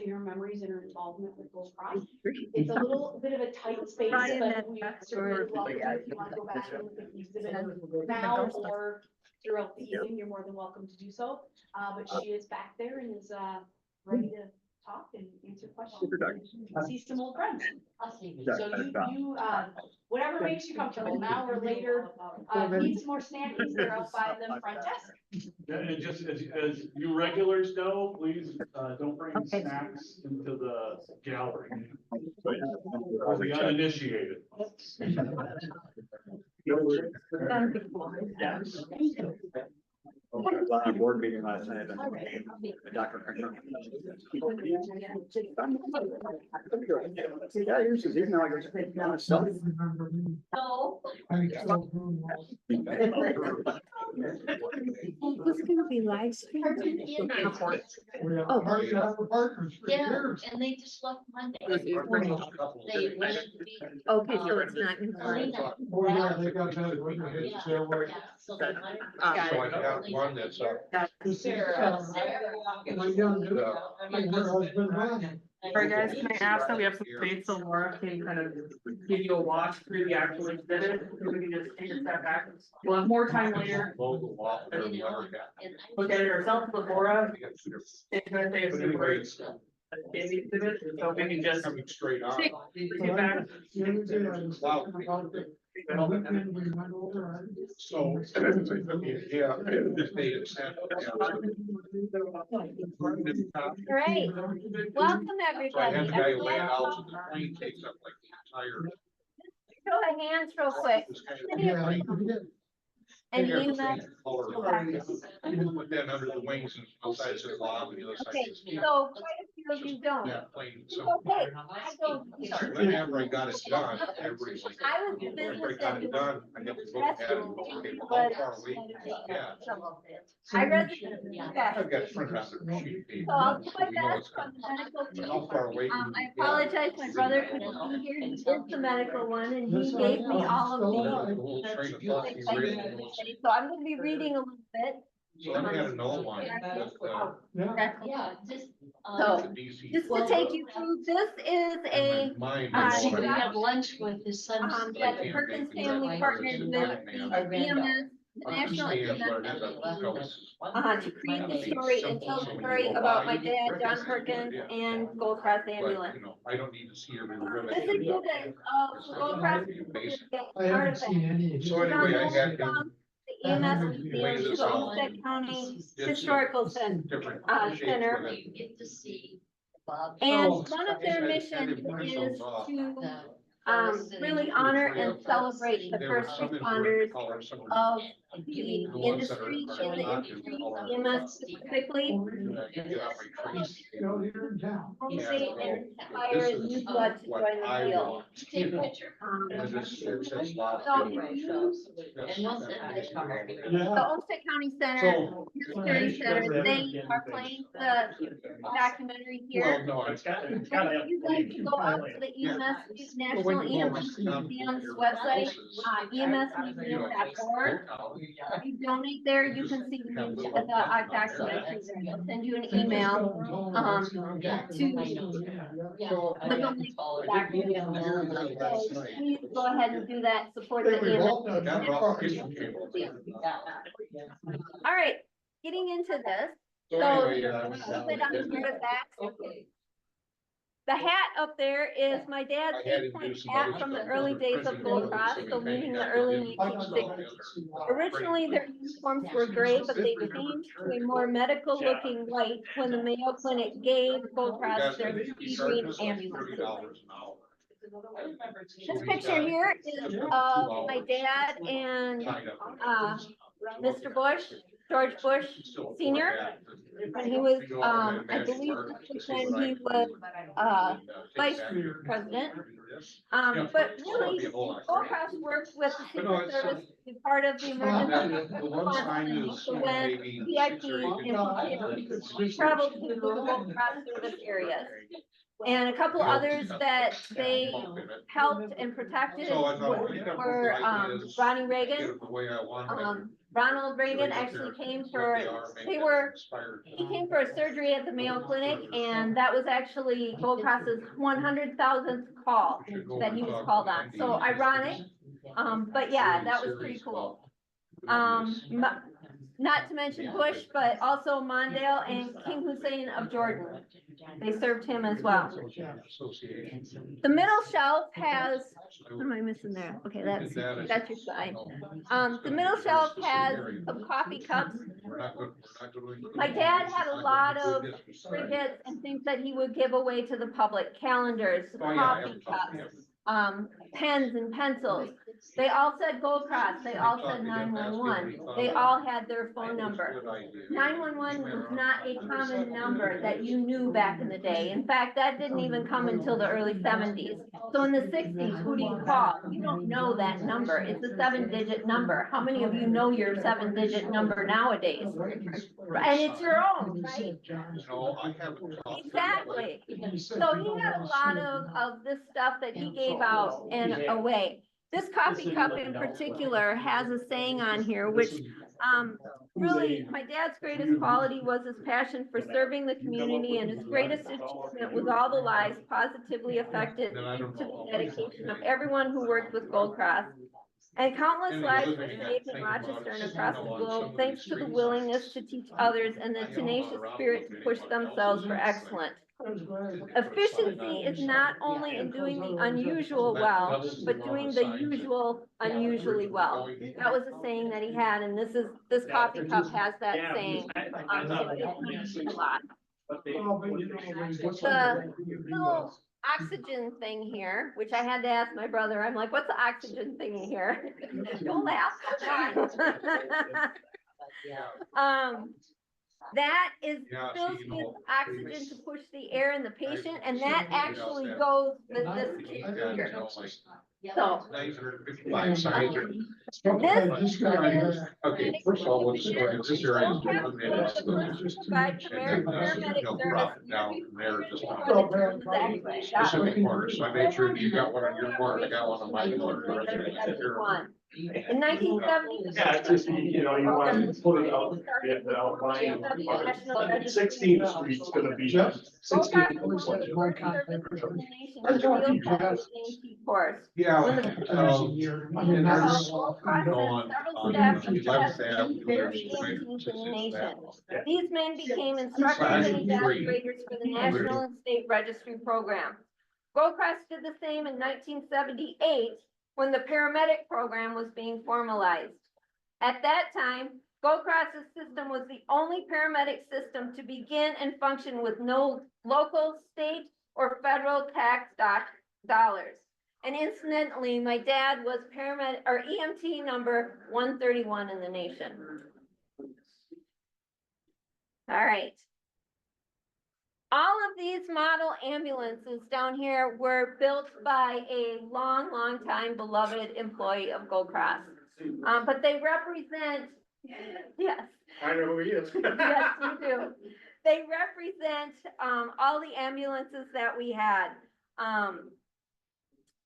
to your memories and her involvement with Gold Cross. It's a little bit of a tight space, but we certainly welcome you if you want to go back and look at the exhibit now or throughout the evening, you're more than welcome to do so. But she is back there and is ready to talk and answer questions. See some old friends. So you whatever makes you comfortable now or later. Need some more snackies, they're out by the front desk. Yeah, and just as you regulars know, please don't bring snacks into the gallery. For the uninitiated. Board meeting last night. Dr. Yeah, he's now I go myself. No. Who's gonna be live streaming? Oh, Yeah, and they just left Monday. They wanted to be. Okay, so it's not in Clean line. up. Oh, yeah, they got that. Yeah, so they wanted to- So I got one that's Sarah. my young, her husband ran. Alright guys, can I ask that we have some space so Laura can kind of give you a walk through the actual exhibit, so we can just take a step back. We'll have more time later. Local law firm You know, letter guy. and I- Look at it ourselves, but Laura is gonna say a few words in the exhibit, so we can just Coming straight on. take it back. The other day I was Wow. talking about the weekend we went over. So, yeah, this day it's sent. Great. Welcome, So I had everybody. the guy lay it out, so the plane takes up like the entire. Show of hands real quick. This kind of- Yeah. And Figure you, the same color. Put that under the wings and one side says law and the other side okay, says. so quite a few of you don't. Yeah, plain, so. Okay, I don't. Whenever I got it done, everybody's like. I was the Whenever I business got it that done, I have to look at it and go, okay, well, how far away? Yeah. I read the, yeah. I've got print on the sheet of paper. So I'll do my We know best it's from coming. the medical team. How far away? I apologize, my brother couldn't be here, he is the medical one, and he gave me all The of whole train of thought is ready to go. these. So I'm gonna be reading a little bit. So then we had another one with, Yeah, just. So, the DC. Just to take you through, this is a, Mine. She could have lunch with his son. that the Perkins family partnered with the EMS, the National EMS, to create the story and tell the story about my dad, John Perkins, and Gold Cross Ambulance. I don't need to see every This rivet. exhibit of Gold Cross I artifacts. any. So It's anyway, I on had from the EMS Museum to the Olmsted County Historical Center. different. Center. You get to see Bob. And one of their missions is to really honor and celebrate the first responders of the industry, in the industry, EMS specifically. They inspire new blood to join the field. Take a picture. The Olmsted County Center, History Center, they are playing the documentary here. If you'd like to go out to the EMS, National EMS Museum's website, emsmuseum.org. If you donate there, you can see the documentary. I'll send you an email, please go ahead and do that, support the EMS. All right, getting into this, so a little bit on artifacts. The hat up there is my dad's 8-point hat from the early days of Gold Cross, so meaning the early 1960s. Originally, their uniforms were gray, but they changed to a more medical looking white when the Mayo Clinic gave Gold Cross their sea green ambulance. This picture here is of my dad and Mr. Bush, George Bush Senior, when he was, I believe this was when he was vice president. But really, Gold Cross worked with the Secret Service to be part of the emergency response planning. So when VIP and traveled to the Gold Cross service areas. And a couple others that they helped and protected were Ronnie Reagan. Ronald Reagan actually came for, he came for a surgery at the Mayo Clinic, and that was actually Gold Cross's 100,000th call that he was called on. So ironic, but yeah, that was pretty cool. Not to mention Bush, but also Mondale and King Hussein of Jordan. They served him as well. The middle shelf has, what am I missing there? Okay, that's your side. The middle shelf has some coffee cups. My dad had a lot of trinkets and things that he would give away to the public, calendars, coffee cups, pens and pencils. They all said Gold Cross, they all said 911, they all had their phone number. 911 was not a common number that you knew back in the day. In fact, that didn't even come until the early 70s. So in the 60s, who do you call? You don't know that number. It's a 7-digit number. How many of you know your 7-digit number nowadays? And it's your own, right? Exactly. So he had a lot of this stuff that he gave out and away. This coffee cup in particular has a saying on here, which really, my dad's greatest quality was his passion for serving the community, and his greatest achievement was all the lives positively affected to the dedication of everyone who worked with Gold Cross. And countless lives were saved in Rochester and across the globe, thanks to the willingness to teach others and the tenacious spirit to push themselves for excellence. Efficiency is not only in doing the unusual well, but doing the usual unusually well. That was a saying that he had, and this coffee cup has that saying. A lot. The little oxygen thing here, which I had to ask my brother, I'm like, what's the oxygen thing here? Don't laugh. That is filled with oxygen to push the air in the patient, and that actually goes with this here. So. Okay, first of all, let's start, this area is Provide paramedic service. down from there, just specific corners, so I made sure you got one on your corner, I got one on my corner. In 1970. Yeah, it's just, you know, you want to put it out, get the outline. 16th Street's gonna be 16th. Yeah. When these men became instructors and evaluators for the National and State Registry Program. Gold Cross did the same in 1978 when the paramedic program was being formalized. At that time, Gold Cross's system was the only paramedic system to begin and function with no local, state, or federal tax dollars. And incidentally, my dad was paramedic or EMT number 131 in the nation. All right. All of these model ambulances down here were built by a long time beloved employee of Gold Cross. But they represent, yes. I know who he is. Yes, you do. They represent all the ambulances that we had.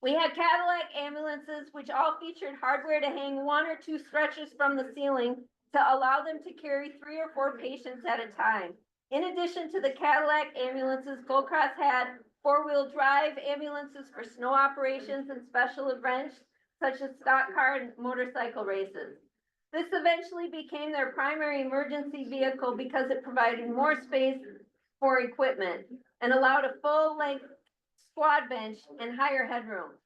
We had Cadillac ambulances, which all featured hardware to hang 1 or 2 stretchers from the ceiling to allow them to carry 3 or 4 patients at a time. In addition to the Cadillac ambulances, Gold Cross had 4-wheel drive ambulances for snow operations and special events, such as stock car and motorcycle races. This eventually became their primary emergency vehicle because it provided more space for equipment and allowed a full-length squad bench and higher headroom.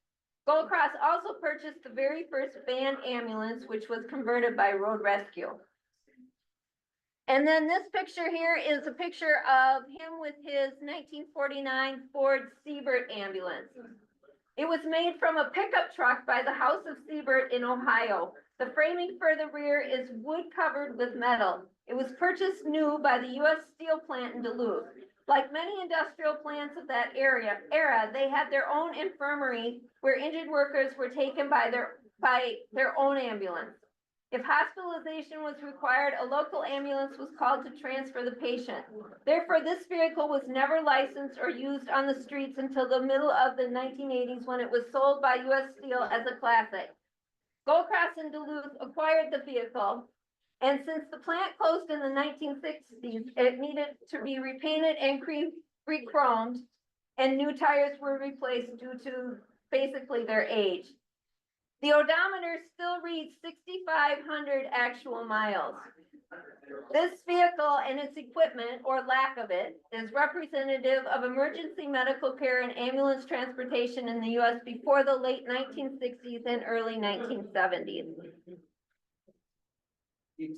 Gold Cross also purchased the very first van ambulance, which was converted by Road Rescue. And then this picture here is a picture of him with his 1949 Ford Siebert ambulance. It was made from a pickup truck by the House of Siebert in Ohio. The framing for the rear is wood covered with metal. It was purchased new by the U.S. Steel plant in Duluth. Like many industrial plants of that era, they had their own infirmary where injured workers were taken by their own ambulance. If hospitalization was required, a local ambulance was called to transfer the patient. Therefore, this vehicle was never licensed or used on the streets until the middle of the 1980s when it was sold by U.S. Steel as a classic. Gold Cross in Duluth acquired the vehicle And since the plant closed in the 1960s, it needed to be repainted and re-chromed, and new tires were replaced due to basically their age. The odometer still reads 6,500 actual miles. This vehicle and its equipment, or lack of it, is representative of emergency medical care and ambulance transportation in the US before the late 1960s and early 1970s.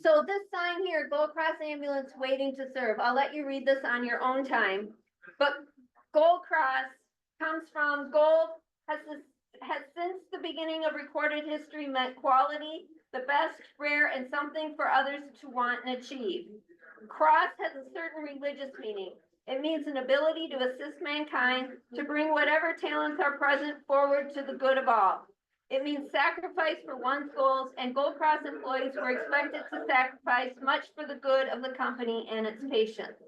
So this sign here, Gold Cross Ambulance waiting to serve, I'll let you read this on your own time. But Gold Cross comes from gold, has since the beginning of recorded history meant quality, the best, rare, and something for others to want and achieve. Cross has a certain religious meaning. It means an ability to assist mankind, to bring whatever talents are present forward to the good of all. It means sacrifice for one's goals, and Gold Cross employees were expected to sacrifice much for the good of the company and its patients.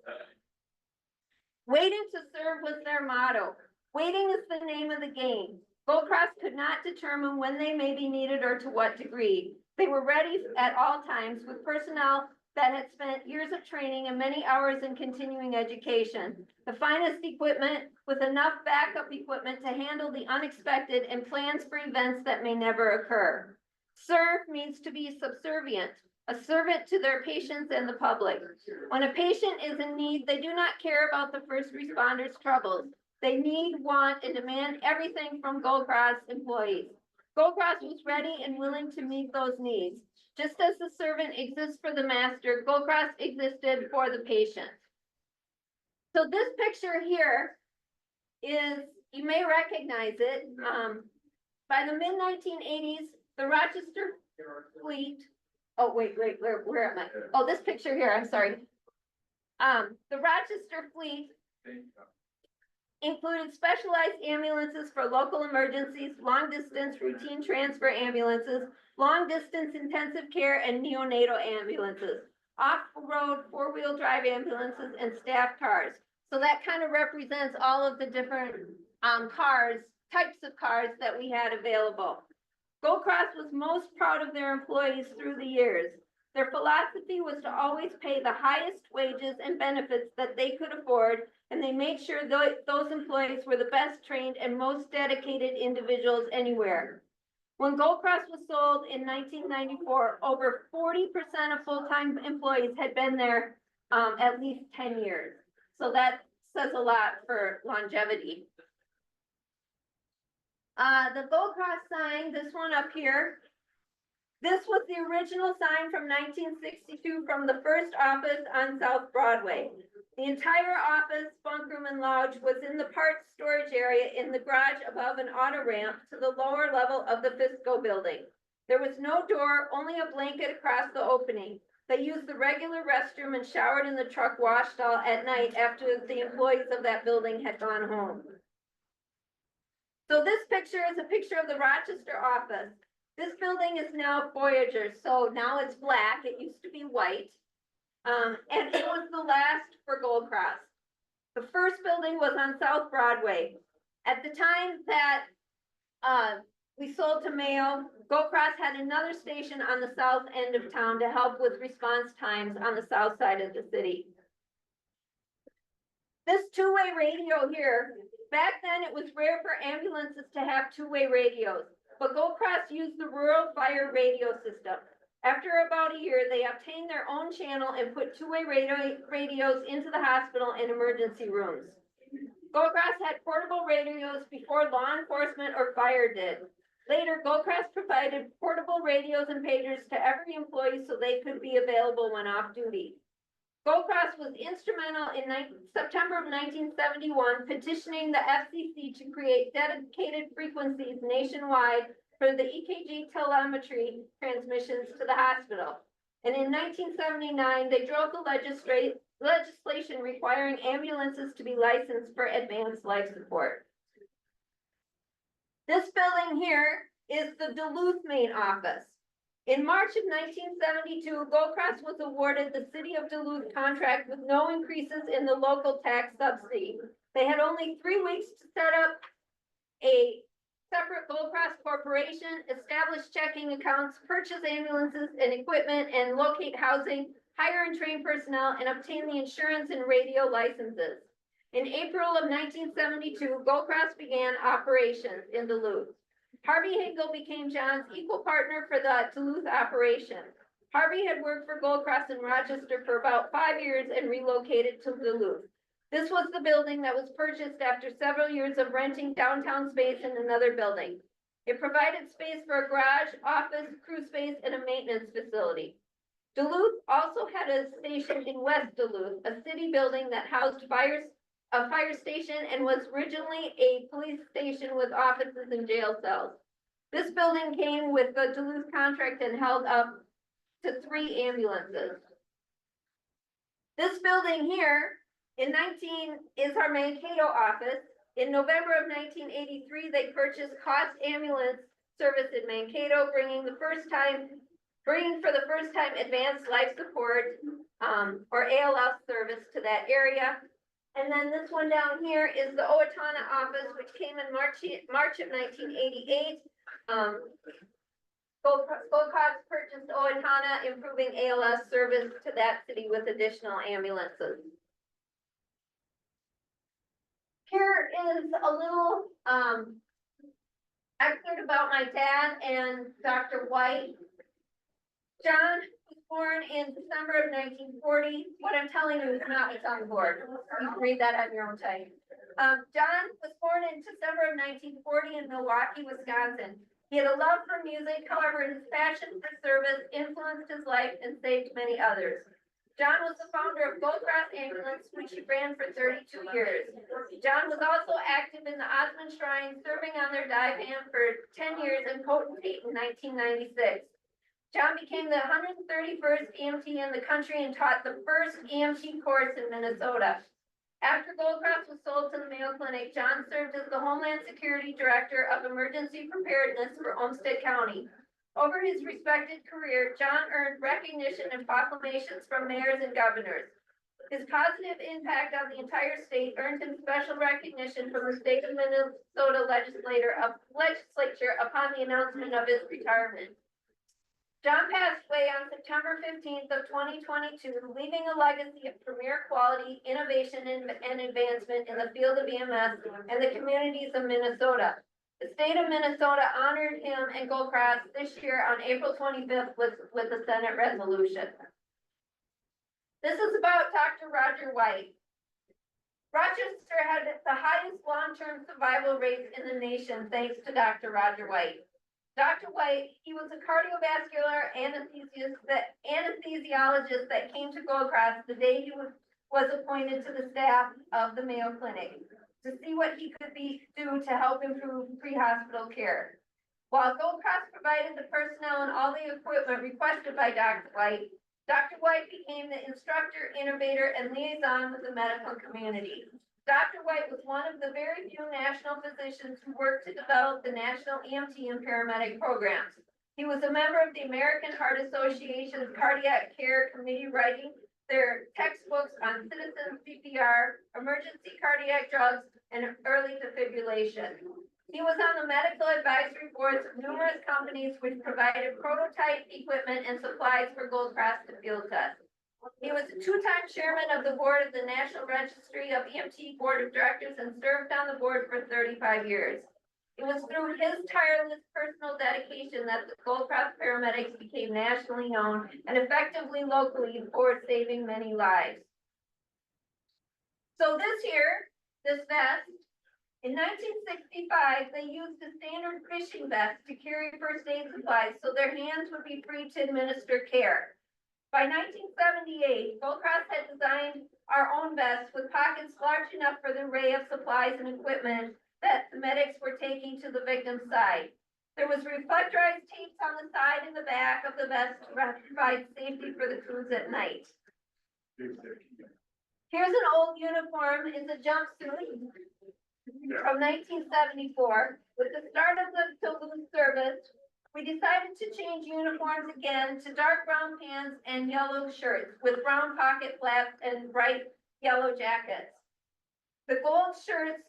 Waiting to serve was their motto. Waiting is the name of the game. Gold Cross could not determine when they may be needed or to what degree. They were ready at all times with personnel that had spent years of training and many hours in continuing education. The finest equipment with enough backup equipment to handle the unexpected and plans for events that may never occur. Serve means to be subservient, a servant to their patients and the public. When a patient is in need, they do not care about the first responders' troubles. They need, want, and demand everything from Gold Cross employees. Gold Cross was ready and willing to meet those needs. Just as the servant exists for the master, Gold Cross existed for the patient. So this picture here is, you may recognize it, by the mid-1980s, the Rochester fleet, oh, wait, where am I? Oh, this picture here, I'm sorry. The Rochester fleet included specialized ambulances for local emergencies, long-distance routine transfer ambulances, long-distance intensive care, and neonatal ambulances, off-road four-wheel drive ambulances, and staff cars. So that kind of represents all of the different types of cars that we had available. Gold Cross was most proud of their employees through the years. Their philosophy was to always pay the highest wages and benefits that they could afford, and they made sure those employees were the best trained and most dedicated individuals anywhere. When Gold Cross was sold in 1994, over 40% of full-time employees had been there at least 10 years. So that says a lot for longevity. The Gold Cross sign, this one up here, this was the original sign from 1962 from the first office on South Broadway. The entire office, bunk room, and lodge was in the parts storage area in the garage above an auto ramp to the lower level of the Fisco building. There was no door, only a blanket across the opening. They used the regular restroom and showered in the truck wash stall at night after the employees of that building had gone home. So this picture is a picture of the Rochester office. This building is now Voyager, so now it's black. It used to be white. And it was the last for Gold Cross. The first building was on South Broadway. At the time that we sold to Mayo, Gold Cross had another station on the south end of town to help with response times on the south side of the city. This two-way radio here, back then it was rare for ambulances to have two-way radios, but Gold Cross used the rural fire radio system. After about a year, they obtained their own channel and put two-way radios into the hospital and emergency rooms. Gold Cross had portable radios before law enforcement or fire did. Later, Gold Cross provided portable radios and pagers to every employee so they could be available when off duty. Gold Cross was instrumental in September of 1971, petitioning the FCC to create dedicated frequencies nationwide for the EKG telemetry transmissions to the hospital. And in 1979, they drove the legislation requiring ambulances to be licensed for advanced life support. This building here is the Duluth main office. In March of 1972, Gold Cross was awarded the City of Duluth contract with no increases in the local tax subsidy. They had only 3 weeks to set up a separate Gold Cross Corporation, establish checking accounts, purchase ambulances and equipment, and locate housing, hire and train personnel, and obtain the insurance and radio licenses. In April of 1972, Gold Cross began operations in Duluth. Harvey Hinkle became John's equal partner for the Duluth operation. Harvey had worked for Gold Cross in Rochester for about 5 years and relocated to Duluth. This was the building that was purchased after several years of renting downtown space in another building. It provided space for a garage, office, crew space, and a maintenance facility. Duluth also had a station in West Duluth, a city building that housed a fire station and was originally a police station with offices and jail cells. This building came with the Duluth contract and held up to 3 ambulances. This building here is our Mankato office. In November of 1983, they purchased Cost Ambulance Service in Mankato, bringing for the first time advanced life support, or ALS service to that area. And then this one down here is the Owatonna office, which came in March of 1988. Gold Cross purchased Owatonna, improving ALS service to that city with additional ambulances. Here is a little excerpt about my dad and Dr. White. John was born in December of 1940. What I'm telling you is not what's on the board. You can read that at your own time. John was born in December of 1940 in Milwaukee, Wisconsin. He had a love for music, however, his passion for service influenced his life and saved many others. John was the founder of Gold Cross Ambulance, which he ran for 32 years. John was also active in the Osmond Shrine, serving on their divan for 10 years and potentate in 1996. John became the 131st EMT in the country and taught the first EMT course in Minnesota. After Gold Cross was sold to the Mayo Clinic, John served as the Homeland Security Director of Emergency Preparedness for Olmsted County. Over his respected career, John earned recognition and proclamations from mayors and governors. His positive impact on the entire state earned him special recognition from the state of Minnesota legislature upon the announcement of his retirement. John passed away on September 15th of 2022, leaving a legacy of premier quality, innovation, and advancement in the field of EMS and the communities of Minnesota. The state of Minnesota honored him and Gold Cross this year on April 25th with a Senate resolution. This is about Dr. Roger White. Rochester had the highest long-term survival rates in the nation thanks to Dr. Roger White. Dr. White, he was a cardiovascular anesthesiologist that came to Gold Cross the day he was appointed to the staff of the Mayo Clinic to see what he could do to help improve pre-hospital care. While Gold Cross provided the personnel and all the equipment requested by Dr. White became the instructor, innovator, and liaison with the medical community. Dr. White was one of the very few national physicians who worked to develop the national EMT and paramedic programs. He was a member of the American Heart Association's Cardiac Care Committee, writing their textbooks on citizen CPR, emergency cardiac drugs, and early defibrillation. He was on the medical advisory boards of numerous companies which provided prototype equipment and supplies for Gold Cross to field test. He was a 2-time chairman of the board of the National Registry of EMT Board of Directors and served on the board for 35 years. It was through his tireless personal dedication that the Gold Cross paramedics became nationally known and effectively locally for saving many lives. So this vest, in 1965, they used a standard fishing vest to carry first aid supplies so their hands would be free to administer care. By 1978, Gold Cross had designed our own vests with pockets large enough for the array of supplies and equipment that the medics were taking to the victim's side. There was reflectorized tapes on the side and the back of the vest to provide safety for the crews at night. Here's an old uniform. It's a jumpsuit from 1974. With the start of the Duluth service, we decided to change uniforms again to dark brown pants and yellow shirts with brown pocket flaps and bright yellow jackets. The gold shirts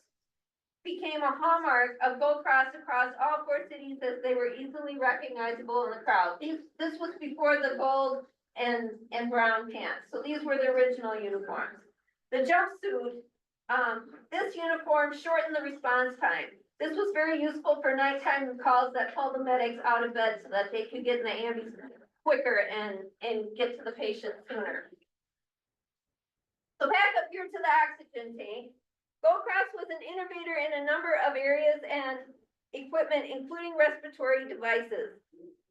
became a hallmark of Gold Cross across all 4 cities as they were easily recognizable in the crowd. This was before the gold and brown pants, so these were the original uniforms. The jumpsuit, this uniform shortened the response time. This was very useful for nighttime calls that called the medics out of bed so that they could get in the ambulance quicker and get to the patient sooner. So back up here to the oxygen tank. Gold Cross was an innovator in a number of areas and equipment, including respiratory devices.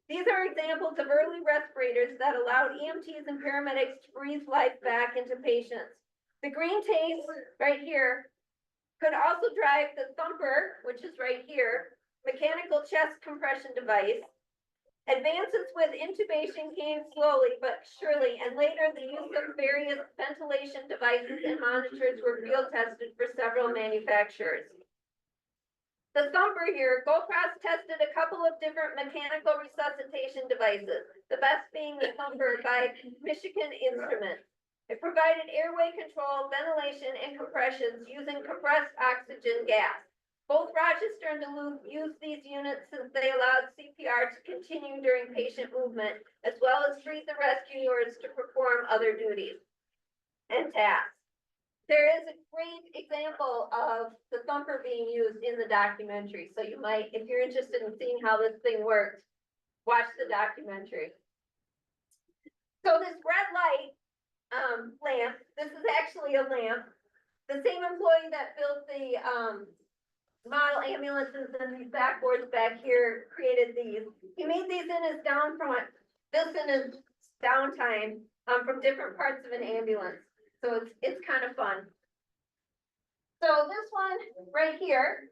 These are examples of early respirators that allowed EMTs and paramedics to breathe life back into patients. The green tank right here could also drive the thumper, which is right here, mechanical chest compression device. Advances with intubation came slowly but surely, and later the use of various ventilation devices and monitors were field tested for several manufacturers. The thumper here, Gold Cross tested a couple of different mechanical resuscitation devices, the best being the thumper by Michigan Instruments. It provided airway control, ventilation, and compressions using compressed oxygen gas. Both Rochester and Duluth used these units since they allowed CPR to continue during patient movement, as well as freed the rescuers to perform other duties and tasks. There is a great example of the thumper being used in the documentary, so you might, if you're interested in seeing how this thing works, watch the documentary. So this red light lamp, this is actually a lamp. The same employee that built the model ambulances and these backboards back here created these. He made these in his downtime from different parts of an ambulance. So it's kind of fun. So this one right here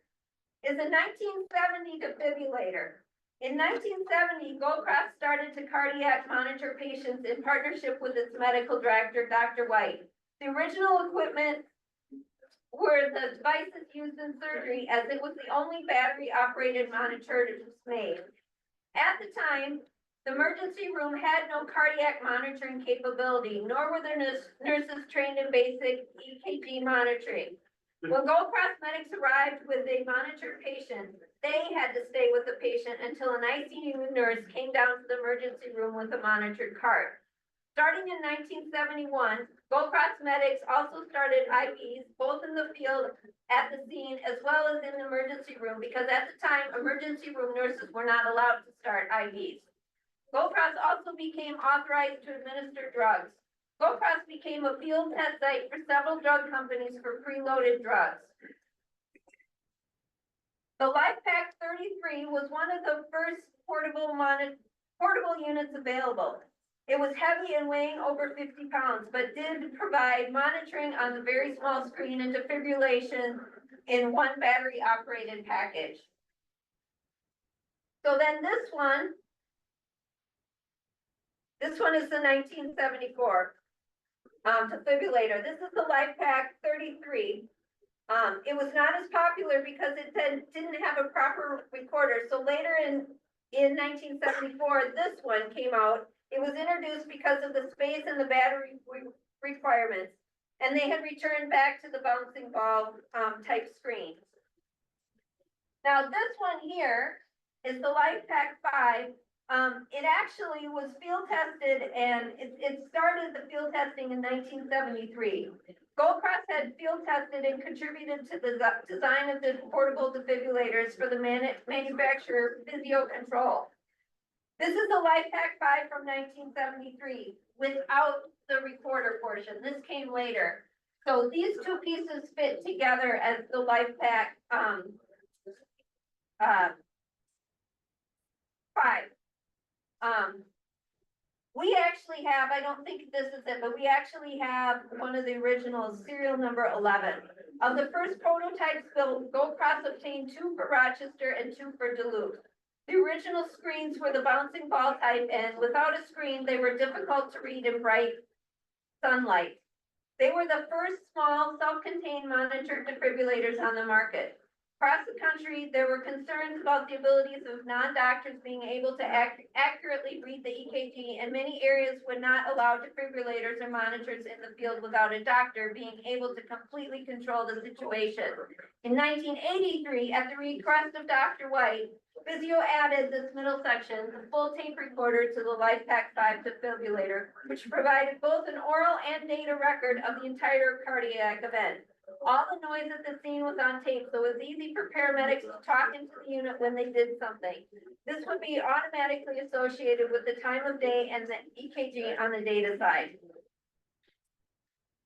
is a 1970 defibrillator. In 1970, Gold Cross started to cardiac monitor patients in partnership with its medical director, Dr. White. The original equipment were the devices used in surgery, as it was the only battery-operated monitor made. At the time, the emergency room had no cardiac monitoring capability, nor were there nurses trained in basic EKG monitoring. When Gold Cross medics arrived with a monitored patient, they had to stay with the patient until an ICU nurse came down to the emergency room with a monitored cart. Starting in 1971, Gold Cross medics also started IVs, both in the field at the scene as well as in the emergency room, because at the time, emergency room nurses were not allowed to start IVs. Gold Cross also became authorized to administer drugs. Gold Cross became a field test site for several drug companies for preloaded drugs. The LifePak 33 was one of the first portable units available. It was heavy and weighing over 50 pounds, but did provide monitoring on the very small screen and defibrillation in one battery-operated package. So then this one is the 1974 defibrillator. This is the LifePak 33. It was not as popular because it didn't have a proper recorder. So later in 1974, this one came out. It was introduced because of the space and the battery requirements, and they had returned back to the bouncing ball type screen. Now this one here is the LifePak 5. It actually was field tested, and it started the field testing in 1973. Gold Cross had field tested and contributed to the design of the portable defibrillators for the manufacturer Physio Control. This is the LifePak 5 from 1973 without the recorder portion. This came later. So these two pieces fit together as the LifePak 5. We actually have, I don't think this is it, but we actually have one of the originals, serial number 11. Of the first prototypes built, Gold Cross obtained 2 for Rochester and 2 for Duluth. The original screens were the bouncing ball type, and without a screen, they were difficult to read in bright sunlight. They were the first small, self-contained monitored defibrillators on the market. Across the country, there were concerns about the abilities of non-doctors being able to accurately read the EKG, and many areas would not allow defibrillators or monitors in the field without a doctor being able to completely control the situation. In 1983, at the request of Dr. White, Vizio added this middle section, the full tape recorder to the LifePak 5 defibrillator, which provided both an oral and data record of the entire cardiac event. All the noise at the scene was on tape, so it was easy for paramedics to talk into the unit when they did something. This would be automatically associated with the time of day and the EKG on the data side.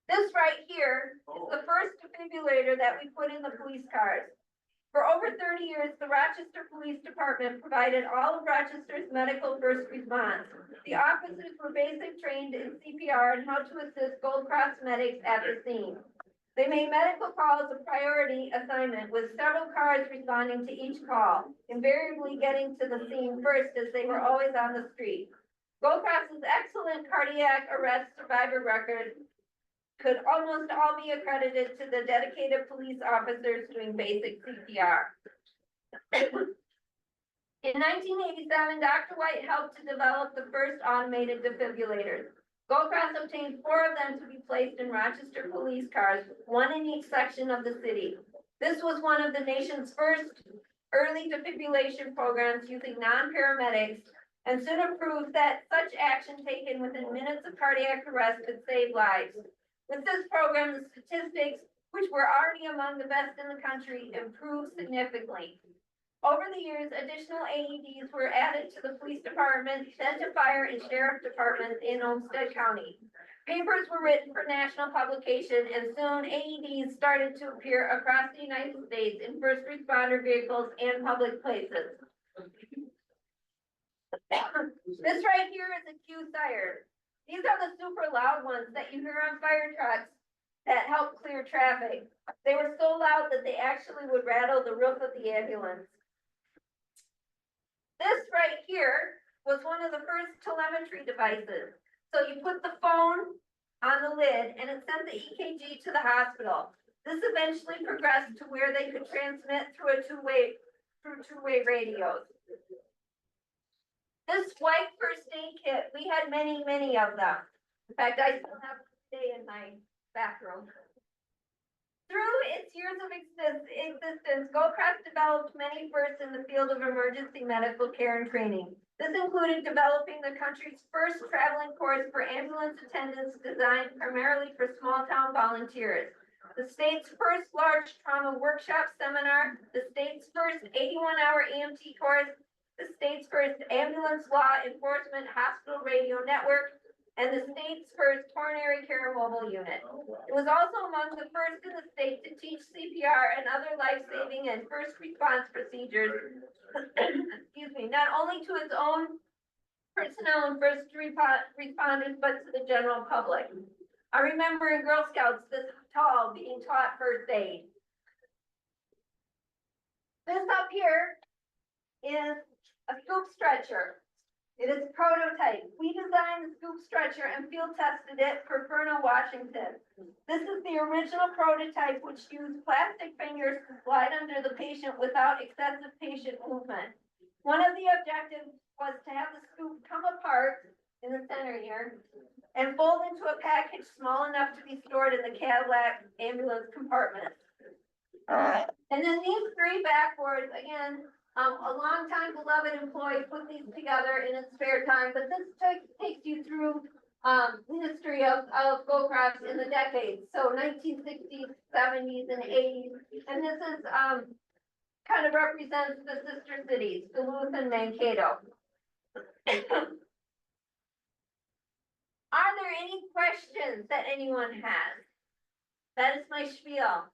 This right here is the first defibrillator that we put in the police cars. For over 30 years, the Rochester Police Department provided all of Rochester's medical first response. The officers were basic trained in CPR and how to assist Gold Cross medics at the scene. They made medical calls a priority assignment, with several cars responding to each call, invariably getting to the scene first as they were always on the street. Gold Cross's excellent cardiac arrest survivor record could almost all be accredited to the dedicated police officers doing basic CPR. In 1987, Dr. White helped to develop the first automated defibrillators. Gold Cross obtained 4 of them to be placed in Rochester police cars, 1 in each section of the city. This was one of the nation's first early defibrillation programs using non-paramedics, and soon proved that such action taken within minutes of cardiac arrest could save lives. With this program, the statistics, which were already among the best in the country, improved significantly. Over the years, additional AEDs were added to the police department, then to fire and sheriff departments in Olmsted County. Papers were written for national publication, and soon AEDs started to appear across the United States in first responder vehicles and public places. This right here is a Q siren. These are the super loud ones that you hear on fire trucks that help clear traffic. They were so loud that they actually would rattle the roof of the ambulance. This right here was one of the first telemetry devices. So you put the phone on the lid and it sent the EKG to the hospital. This eventually progressed to where they could transmit through two-way radios. This white first aid kit, we had many, many of them. In fact, I still have one today in my bathroom. Through its years of existence, Gold Cross developed many firsts in the field of emergency medical care and training. This included developing the country's first traveling course for ambulance attendants designed primarily for small town volunteers. The state's first large trauma workshop seminar, the state's first 81-hour EMT course, the state's first ambulance law enforcement hospital radio network, and the state's first coronary care mobile unit. It was also among the first in the state to teach CPR and other life-saving and first response procedures, excuse me, not only to its own personnel and first responders, but to the general public. I remember in Girl Scouts this tall being taught first aid. This up here is a scoop stretcher. It is a prototype. We designed the scoop stretcher and field tested it for Furno, Washington. This is the original prototype, which used plastic fingers to slide under the patient without excessive patient movement. One of the objectives was to have the scoop come apart in the center here and fold into a package small enough to be stored in the Cadillac ambulance compartment. And then these 3 backboards, again, a long-time beloved employee put these together in his spare time, but this takes you through the history of Gold Cross in the decades. So 1960s, 70s, and 80s. And this is kind of represents the sister cities, Duluth and Mankato. Are there any questions that anyone has? That is my spiel.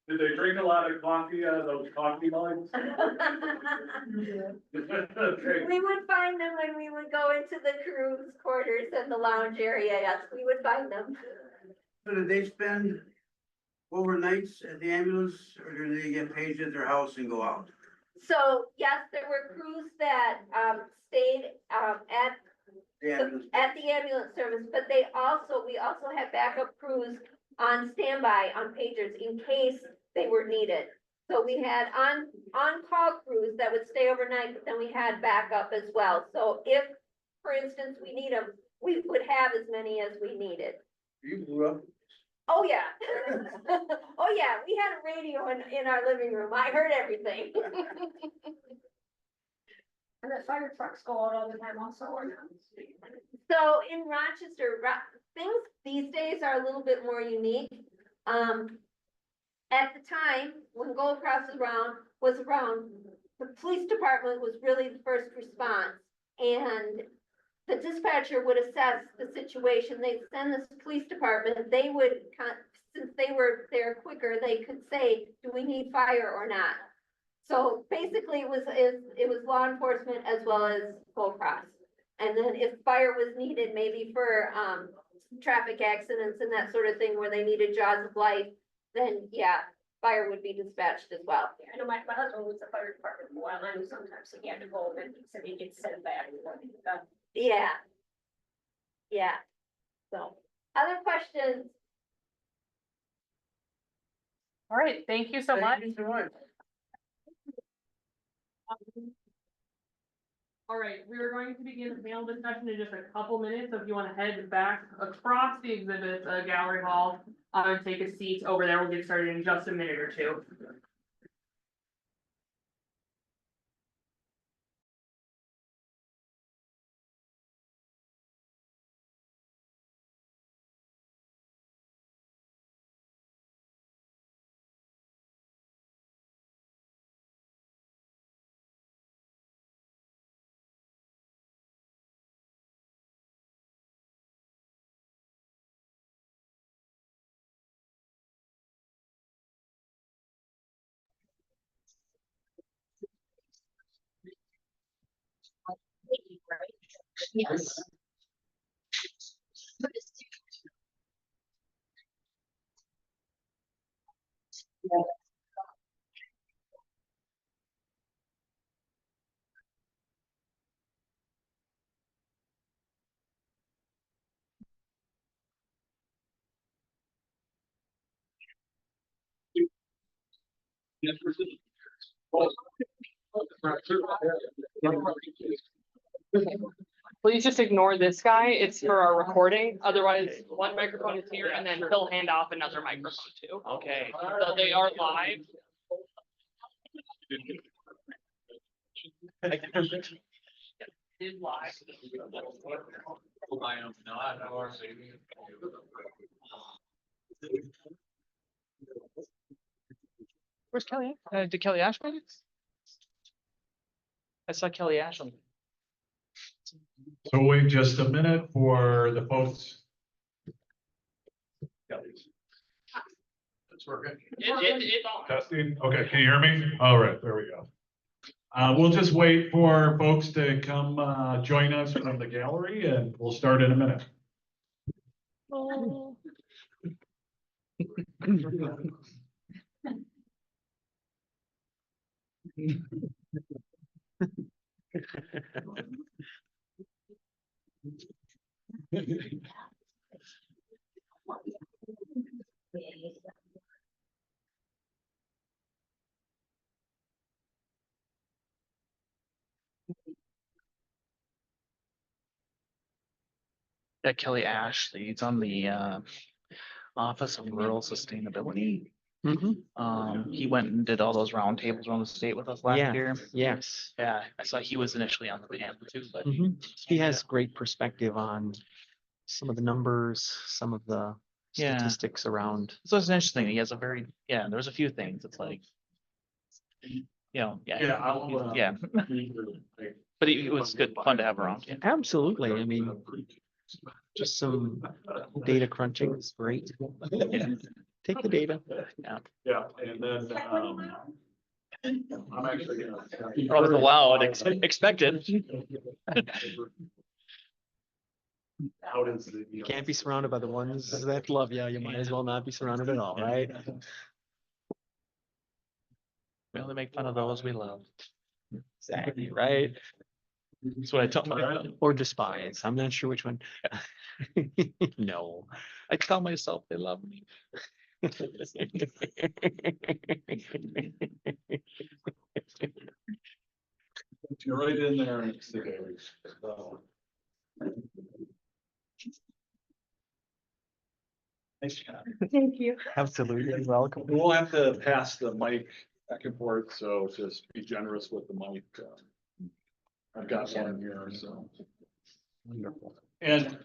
Did they drink a lot of coffee out of those coffee mugs? We would find them when we would go into the crew's quarters and the lounge area. Yes, we would find them. So did they spend overnights at the ambulance, or do they get paid at their house and go out? So yes, there were crews that stayed The ambulance. at the ambulance service, but we also had backup crews on standby on pagers in case they were needed. So we had on-call crews that would stay overnight, but then we had backup as well. So if, for instance, we need them, we would have as many as we needed. You grew up. Oh, yeah. Oh, yeah, we had a radio in our living room. I heard everything. And the fire trucks go out all the time also, or not? So in Rochester, things these days are a little bit more unique. At the time, when Gold Cross was around, the police department was really the first response. And the dispatcher would assess the situation. They'd send the police department, they would, since they were there quicker, they could say, do we need fire or not? So basically it was law enforcement as well as Gold Cross. And then if fire was needed, maybe for, traffic accidents and that sort of thing where they needed jaws of life, then yeah, fire would be dispatched as well. I know my husband was the fire department for a while, and sometimes he had to go and he said he'd get sent back. Yeah. Yeah. So, other questions? All right, thank you so much. Thank you so much. All right, we are going to begin the panel discussion in just a couple minutes. So if you want to head back across the exhibit gallery hall, and take a seat over there. We'll get started in just a minute or two. Yes. Please just ignore this guy. It's for our recording. Otherwise, one microphone is here and then he'll hand off another microphone too. Okay. So they are live. It is live. I am not. Where's Kelly? Did Kelly Ash make it? I saw Kelly Ash on. So wait just a minute for the folks. That's working. It's on. Testing, okay, can you hear me? All right, there we go. We'll just wait for folks to come, join us from the gallery and we'll start in a minute. Oh. Yeah, Kelly Ash leads on the Office of Rural Sustainability. He went and did all those roundtables around the state with us last year. Yes. Yeah, I saw he was initially on the panel too, but He has great perspective on some of the numbers, some of the Yeah. statistics around. so it's interesting. He has a very, there was a few things. It's like, yeah. Yeah, but it was good fun to have around. Yeah. Absolutely. I mean, just some data crunching is great. Take the data. Yeah, and then, I'm actually gonna. Probably allowed, expected. How does the? You can't be surrounded by the ones that love you. You might as well not be surrounded at all, right? We only make fun of those we love. Exactly, right? That's what I tell myself. Or despise. I'm not sure which one. No. I tell myself they love me. You're right in there next to Gary. So. Nice job. Thank you. Absolutely, welcome. We'll have to pass the mic back and forth, so just be generous with the mic. I've got one here, so. Wonderful. And,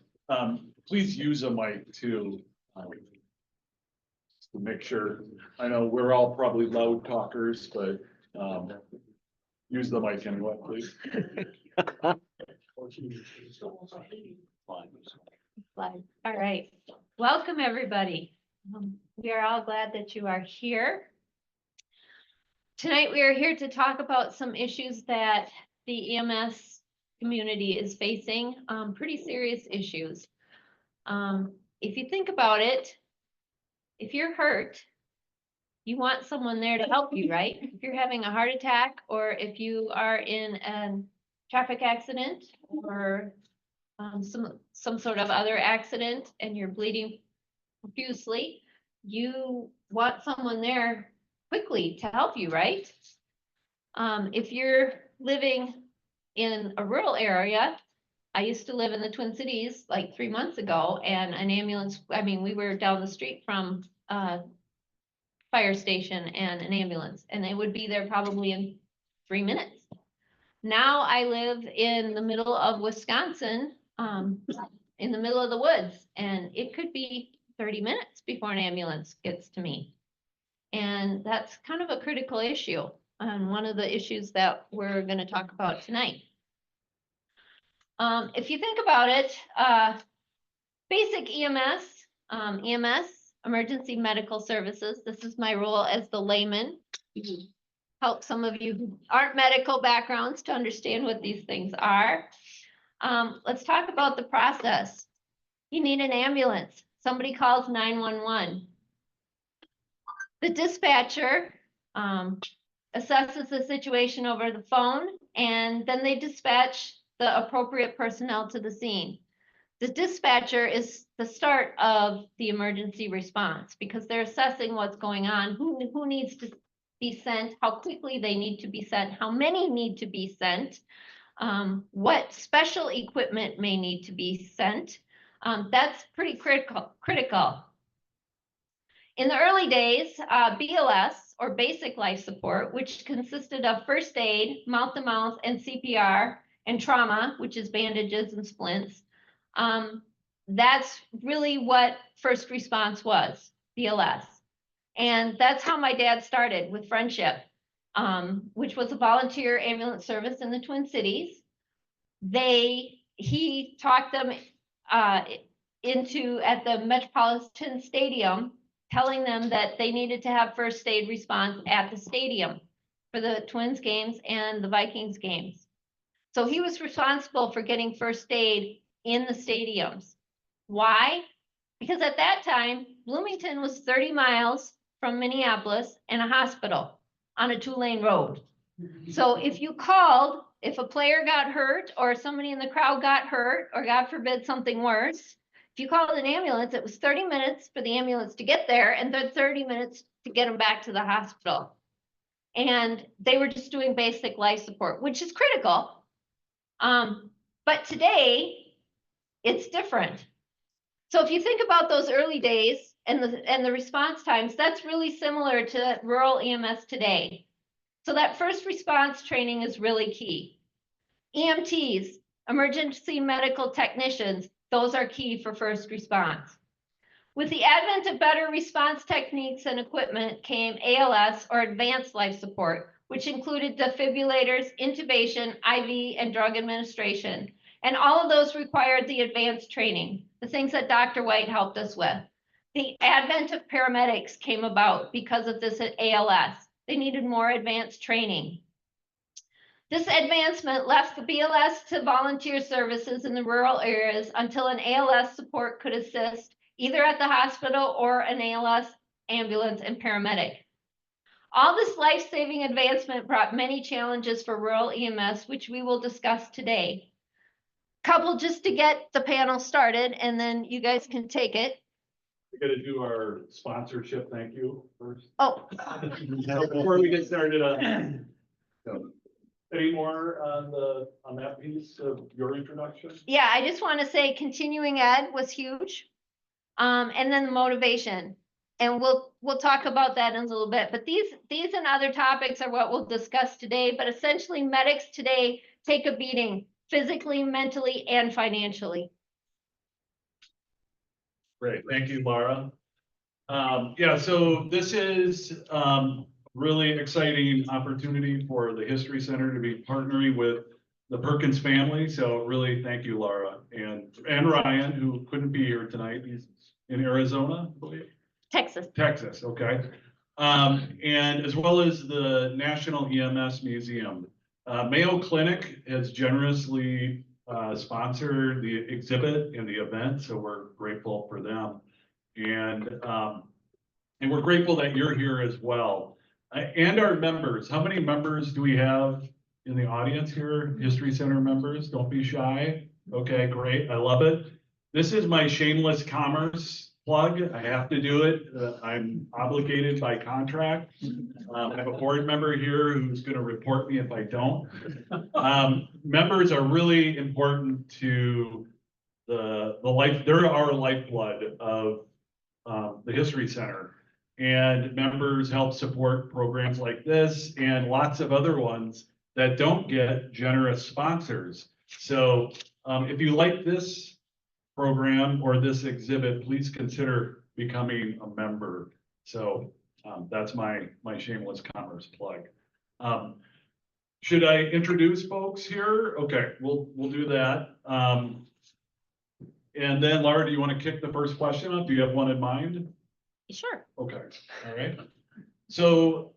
please use a mic too. To make sure, I know we're all probably loud talkers, but, use the mic anyway, please. All right, welcome, everybody. We are all glad that you are here. Tonight, we are here to talk about some issues that the EMS community is facing, pretty serious issues. If you think about it, if you're hurt, you want someone there to help you, right? If you're having a heart attack, or if you are in a traffic accident, or some sort of other accident and you're bleeding profusely, you want someone there quickly to help you, right? If you're living in a rural area, I used to live in the Twin Cities like 3 months ago, and an ambulance, I mean, we were down the street from a fire station and an ambulance, and they would be there probably in 3 minutes. Now I live in the middle of Wisconsin, in the middle of the woods, and it could be 30 minutes before an ambulance gets to me. And that's kind of a critical issue, and one of the issues that we're going to talk about tonight. If you think about it, basic EMS, emergency medical services, this is my role as the layman. Help some of you who aren't medical backgrounds to understand what these things are. Let's talk about the process. You need an ambulance. Somebody calls 911. The dispatcher assesses the situation over the phone, and then they dispatch the appropriate personnel to the scene. The dispatcher is the start of the emergency response because they're assessing what's going on, who needs to be sent, how quickly they need to be sent, how many need to be sent, what special equipment may need to be sent. That's pretty critical. In the early days, BLS, or basic life support, which consisted of first aid, mouth-to-mouth, and CPR, and trauma, which is bandages and splints, that's really what first response was, BLS. And that's how my dad started, with Friendship, which was a volunteer ambulance service in the Twin Cities. He talked them into at the Metropolitan Stadium, telling them that they needed to have first aid response at the stadium for the Twins games and the Vikings games. So he was responsible for getting first aid in the stadiums. Why? Because at that time, Bloomington was 30 miles from Minneapolis and a hospital on a 2-lane road. So if you called, if a player got hurt or somebody in the crowd got hurt, or God forbid something worse, if you called an ambulance, it was 30 minutes for the ambulance to get there and then 30 minutes to get them back to the hospital. And they were just doing basic life support, which is critical. But today, it's different. So if you think about those early days and the response times, that's really similar to rural EMS today. So that first response training is really key. EMTs, emergency medical technicians, those are key for first response. With the advent of better response techniques and equipment came ALS, or advanced life support, which included defibrillators, intubation, IV, and drug administration. And all of those required the advanced training, the things that Dr. White helped us with. The advent of paramedics came about because of this ALS. They needed more advanced training. This advancement left the BLS to volunteer services in the rural areas until an ALS support could assist either at the hospital or an ALS ambulance and paramedic. All this life-saving advancement brought many challenges for rural EMS, which we will discuss today. Couple just to get the panel started, and then you guys can take it. We gotta do our sponsorship, thank you first. Oh, Before we get started any more on that piece of your introduction? yeah, I just want to say continuing ed was huge. And then the motivation. And we'll talk about that in a little bit, but these and other topics are what we'll discuss today, but essentially medics today take a beating physically, mentally, and financially. Great, thank you, Laura. Yeah, so this is really exciting opportunity for the History Center to be partnering with the Perkins family. So really, thank you, Laura, and Ryan, who couldn't be here tonight. He's in Arizona, I believe. Texas, okay. And as well as the National EMS Museum. Mayo Clinic has generously sponsored the exhibit and the event, so we're grateful for them. And we're grateful that you're here as well. And our members, how many members do we have in the audience here? History Center members, don't be shy. Okay, great, I love it. This is my shameless commerce plug. I have to do it. I'm obligated by contract. I have a board member here who's going to report me if I don't. Members are really important to the life. They're our lifeblood of the History Center, and members help support programs like this and lots of other ones that don't get generous sponsors. So if you like this program or this exhibit, please consider becoming a member. So that's my shameless commerce plug. Should I introduce folks here? Okay, we'll do that. And then Laura, do you want to kick the first question off? Do you have one in mind? Sure. Okay, all right. So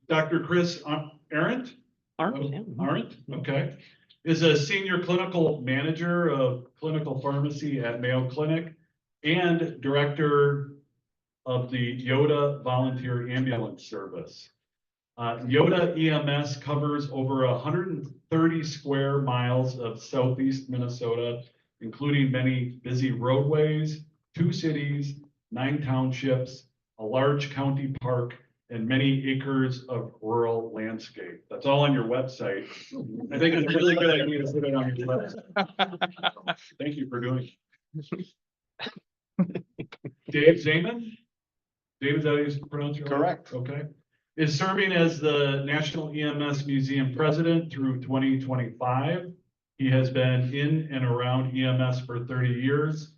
Dr. Chris Arendt? Arendt, okay, is a senior clinical manager of clinical pharmacy at Mayo Clinic and director of the Yoda Volunteer Ambulance Service. Yoda EMS covers over 130 square miles of southeast Minnesota, including many busy roadways, 2 cities, 9 townships, a large county park, and many acres of rural landscape. That's all on your website. I think it's a really good idea to put it on your website. Thank you for doing it. Dave Zeman? Dave, is that how you pronounce your name? Correct. Okay. Is serving as the National EMS Museum President through 2025. He has been in and around EMS for 30 years.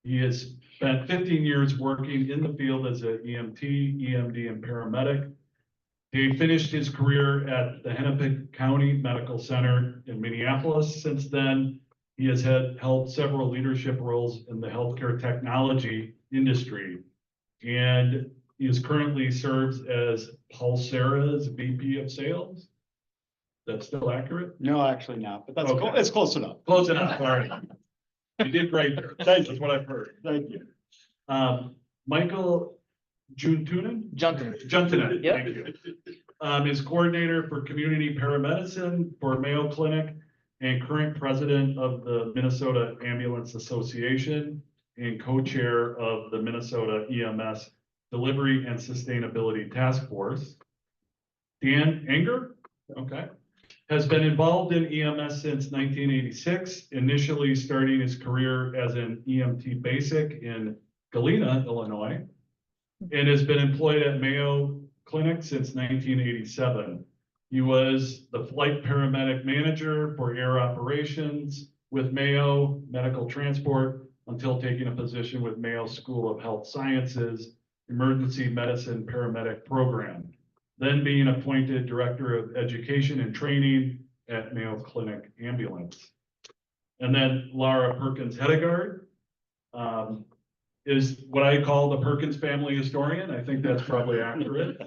He has spent 15 years working in the field as an EMT, EMD, and paramedic. He finished his career at the Hennepin County Medical Center in Minneapolis. Since then, he has held several leadership roles in the healthcare technology industry. And he is currently serves as Pulsera's VP of Sales. That's still accurate? No, actually not, but that's, Okay. it's close enough. Close enough, all right. You did great there. That's what I've heard. Thank you. Michael Juntunen? Juntunen, Yep. thank you. Is coordinator for community paramedicine for Mayo Clinic and current president of the Minnesota Ambulance Association and co-chair of the Minnesota EMS Delivery and Sustainability Task Force. Dan Enger, okay, has been involved in EMS since 1986, initially starting his career as an EMT basic in Galena, Illinois, and has been employed at Mayo Clinic since 1987. He was the flight paramedic manager for air operations with Mayo Medical Transport until taking a position with Mayo School of Health Sciences Emergency Medicine Paramedic Program, then being appointed Director of Education and Training at Mayo Clinic Ambulance. And then Laura Perkins Hedegaard is what I call the Perkins family historian. I think that's probably accurate.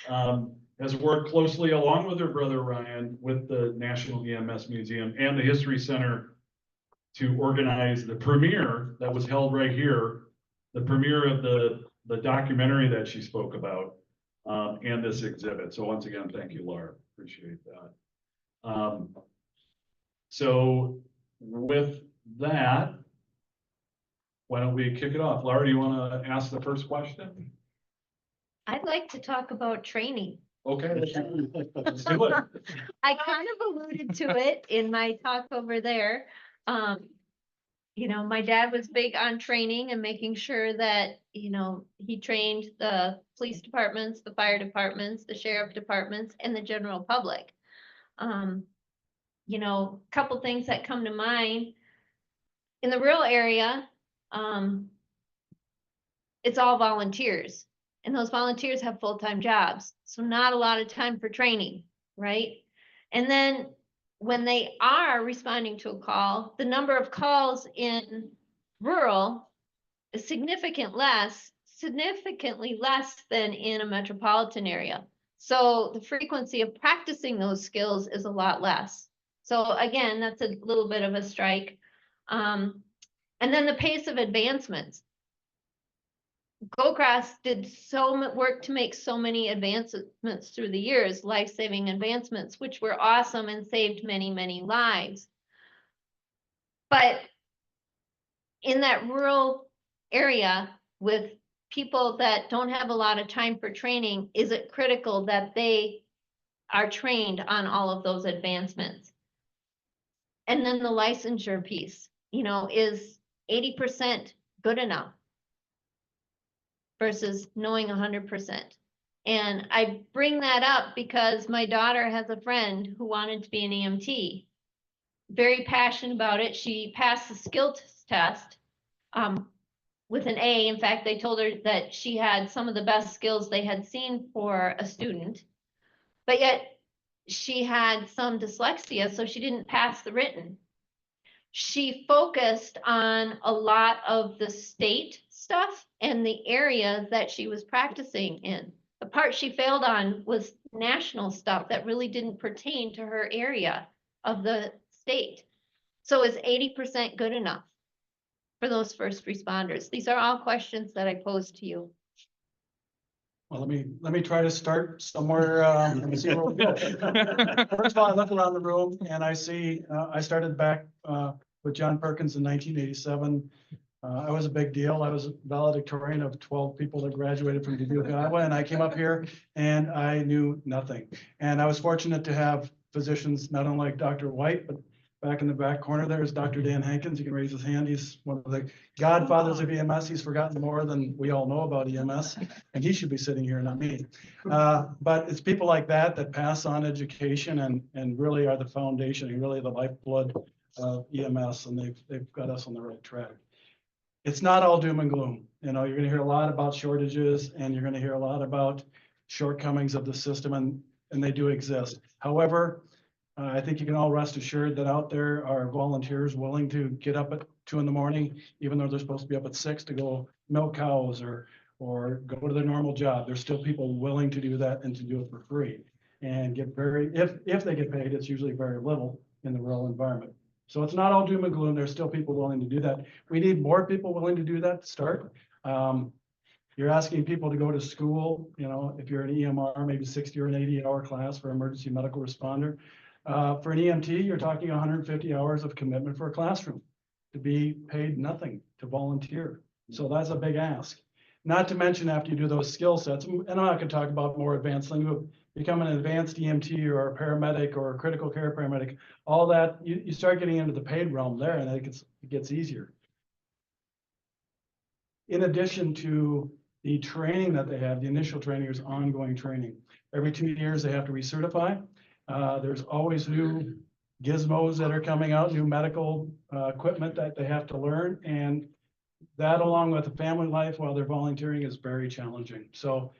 Has worked closely along with her brother Ryan with the National EMS Museum and the History Center to organize the premiere that was held right here, the premiere of the documentary that she spoke about, and this exhibit. So once again, thank you, Laura. Appreciate that. So with that, why don't we kick it off? Laura, do you want to ask the first question? I'd like to talk about training. Okay. Let's do it. I kind of alluded to it in my talk over there. You know, my dad was big on training and making sure that, you know, he trained the police departments, the fire departments, the sheriff departments, and the general public. You know, a couple things that come to mind. In the rural area, it's all volunteers. And those volunteers have full-time jobs, so not a lot of time for training, right? And then when they are responding to a call, the number of calls in rural is significantly less than in a metropolitan area. So the frequency of practicing those skills is a lot less. So again, that's a little bit of a strike. And then the pace of advancements. GoCross did so much work to make so many advancements through the years, life-saving advancements, which were awesome and saved many, many lives. But in that rural area with people that don't have a lot of time for training, is it critical that they are trained on all of those advancements? And then the licensure piece, you know, is 80% good enough versus knowing 100%. And I bring that up because my daughter has a friend who wanted to be an EMT. Very passionate about it. She passed the skills test with an A. In fact, they told her that she had some of the best skills they had seen for a student. But yet she had some dyslexia, so she didn't pass the written. She focused on a lot of the state stuff and the areas that she was practicing in. The part she failed on was national stuff that really didn't pertain to her area of the state. So is 80% good enough for those first responders? These are all questions that I pose to you. Well, let me try to start somewhere. Let me see where we go. First of all, I look around the room and I see, I started back with John Perkins in 1987. I was a big deal. I was valedictorian of 12 people that graduated from Dubuque, Iowa, and I came up here and I knew nothing. And I was fortunate to have physicians, not only like Dr. White, but back in the back corner there is Dr. Dan Hankins. You can raise his hand. He's one of the godfathers of EMS. He's forgotten more than we all know about EMS, and he should be sitting here, not me. But it's people like that that pass on education and really are the foundation and really the lifeblood of EMS, and they've got us on the right track. It's not all doom and gloom. You know, you're going to hear a lot about shortages and you're going to hear a lot about shortcomings of the system, and they do exist. However, I think you can all rest assured that out there are volunteers willing to get up at 2 in the morning, even though they're supposed to be up at 6 to go milk cows or go to their normal job. There's still people willing to do that and to do it for free and get if they get paid, it's usually very little in the rural environment. So it's not all doom and gloom. There's still people willing to do that. We need more people willing to do that to start. You're asking people to go to school, you know, if you're an EMR, maybe 60 or an 80-hour class for emergency medical responder. For an EMT, you're talking 150 hours of commitment for a classroom to be paid nothing, to volunteer. So that's a big ask. Not to mention after you do those skill sets, and I'm not going to talk about more advanced things, but become an advanced EMT or a paramedic or a critical care paramedic, all that, you start getting into the paid realm there and it gets easier. In addition to the training that they have, the initial training is ongoing training. Every 2 years, they have to recertify. There's always new gizmos that are coming out, new medical equipment that they have to learn. And that, along with the family life while they're volunteering, is very challenging. So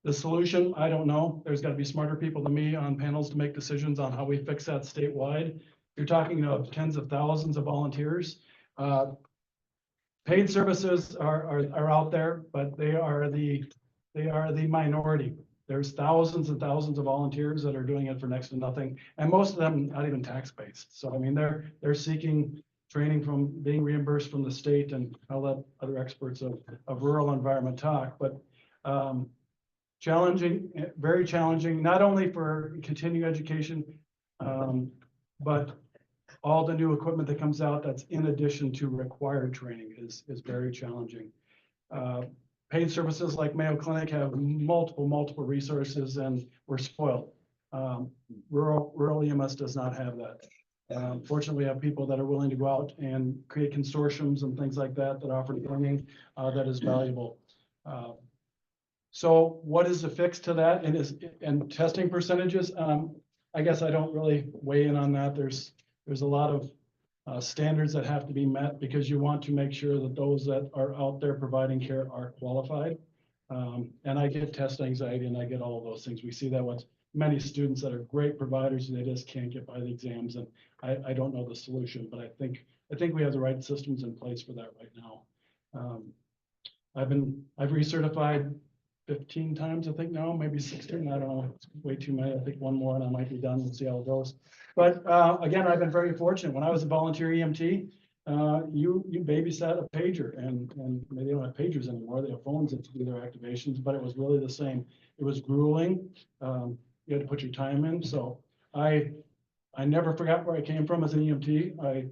the solution, I don't know. There's got to be smarter people than me on panels to make decisions on how we fix that statewide. You're talking of tens of thousands of volunteers. Paid services are out there, but they are the minority. There's thousands and thousands of volunteers that are doing it for next to nothing, and most of them not even tax-based. So I mean, they're seeking training from being reimbursed from the state, and I'll let other experts of rural environment talk. But challenging, very challenging, not only for continuing education, but all the new equipment that comes out that's in addition to required training is very challenging. Paid services like Mayo Clinic have multiple resources, and we're spoiled. Rural EMS does not have that. Fortunately, we have people that are willing to go out and create consortiums and things like that that offer training that is valuable. So what is the fix to that? And testing percentages? I guess I don't really weigh in on that. There's a lot of standards that have to be met because you want to make sure that those that are out there providing care are qualified. And I get test anxiety and I get all of those things. We see that with many students that are great providers and they just can't get by the exams. And I don't know the solution, but I think we have the right systems in place for that right now. I've recertified 15 times, I think now, maybe 16. I don't know. It's way too many. I think one more and I might be done. We'll see how it goes. But again, I've been very fortunate. When I was a volunteer EMT, you babysat a pager, and they don't have pagers anymore. They have phones that do their activations, but it was really the same. It was grueling. You had to put your time in. So I never forgot where I came from as an EMT. I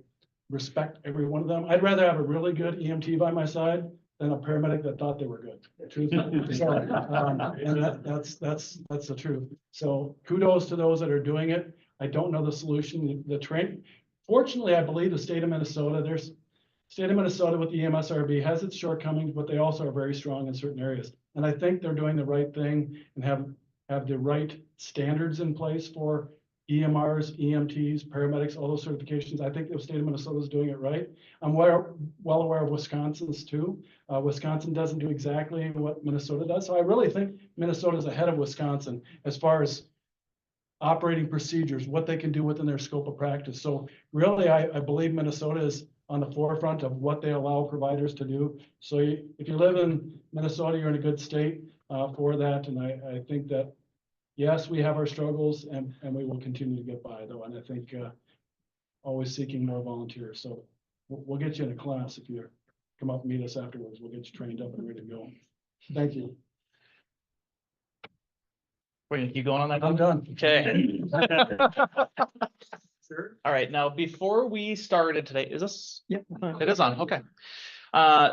respect every one of them. I'd rather have a really good EMT by my side than a paramedic that thought they were good. So, and that's the truth. So kudos to those that are doing it. I don't know the solution, the train. Fortunately, I believe the state of Minnesota, with the EMSRB has its shortcomings, but they also are very strong in certain areas. And I think they're doing the right thing and have the right standards in place for EMRs, EMTs, paramedics, all those certifications. I think the state of Minnesota is doing it right. I'm well aware of Wisconsin's too. Wisconsin doesn't do exactly what Minnesota does. So I really think Minnesota is ahead of Wisconsin as far as operating procedures, what they can do within their scope of practice. So really, I believe Minnesota is on the forefront of what they allow providers to do. So if you live in Minnesota, you're in a good state for that. And I think that, yes, we have our struggles and we will continue to get by though. And I think always seeking more volunteers. So we'll get you in a class if you come up and meet us afterwards. We'll get you trained up and ready to go. Thank you. We're gonna keep going on that? I'm done. Okay. Sure. All right, now before we started today, is this? Yep. It is on, okay.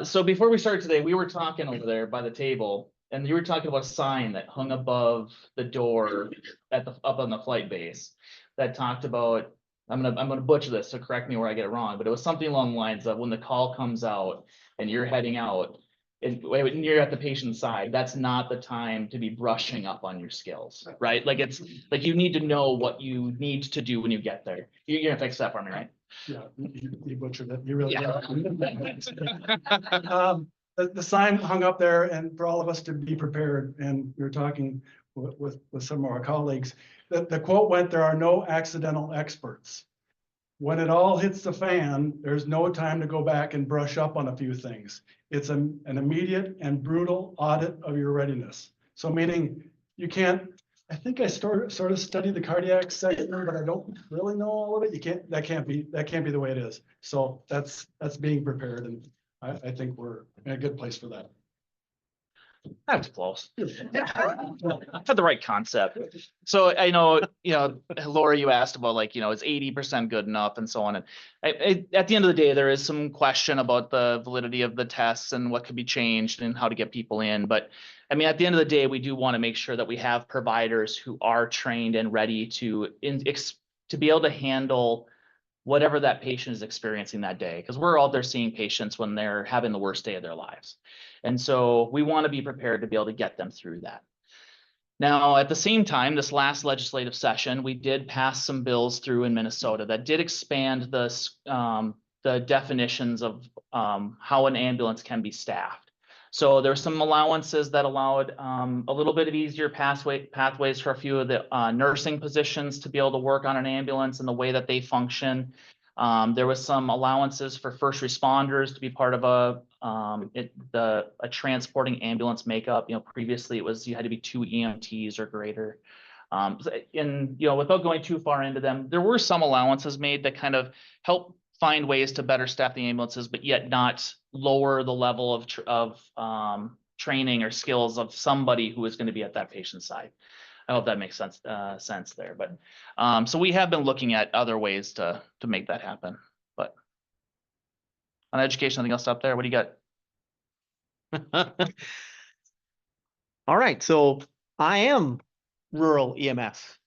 So before we started today, we were talking over there by the table, and you were talking about a sign that hung above the door up on the flight base that talked about, I'm gonna butcher this, so correct me where I get it wrong, but it was something along the lines of when the call comes out and you're heading out, and when you're at the patient's side, that's not the time to be brushing up on your skills, right? Like it's like you need to know what you need to do when you get there. You're gonna fix that for me, right? Yeah, you butchered it. You really Yeah. The sign hung up there, and for all of us to be prepared, and we were talking with some of our colleagues, the quote went, "There are no accidental experts." When it all hits the fan, there's no time to go back and brush up on a few things. It's an immediate and brutal audit of your readiness. So meaning you can't, I think I sort of studied the cardiac section, but I don't really know all of it. That can't be the way it is. So that's being prepared. And I think we're in a good place for that. That's close. Had the right concept. So I know, Laura, you asked about like, is 80% good enough and so on. And at the end of the day, there is some question about the validity of the tests and what could be changed and how to get people in. But I mean, at the end of the day, we do want to make sure that we have providers who are trained and ready to be able to handle whatever that patient is experiencing that day. Because we're out there seeing patients when they're having the worst day of their lives. And so we want to be prepared to be able to get them through that. Now, at the same time, this last legislative session, we did pass some bills through in Minnesota that did expand the definitions of how an ambulance can be staffed. So there's some allowances that allowed a little bit of easier pathways for a few of the nursing positions to be able to work on an ambulance and the way that they function. There was some allowances for first responders to be part of a transporting ambulance makeup. Previously it was you had to be 2 EMTs or greater. And without going too far into them, there were some allowances made that kind of help find ways to better staff the ambulances, but yet not lower the level of training or skills of somebody who is going to be at that patient's side. I hope that makes sense there, but, so we have been looking at other ways to make that happen, but. On education, I think I'll stop there. What do you got? All right, so I am rural EMS.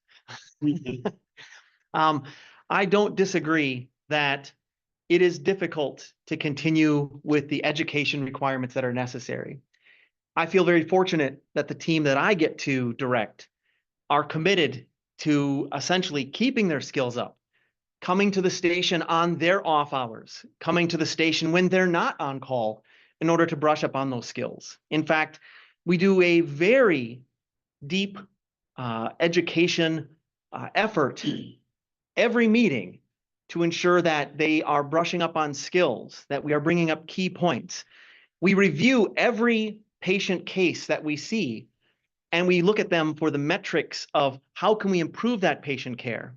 I don't disagree that it is difficult to continue with the education requirements that are necessary. I feel very fortunate that the team that I get to direct are committed to essentially keeping their skills up, coming to the station on their off hours, coming to the station when they're not on call in order to brush up on those skills. In fact, we do a very deep education effort every meeting to ensure that they are brushing up on skills, that we are bringing up key points. We review every patient case that we see, and we look at them for the metrics of how can we improve that patient care.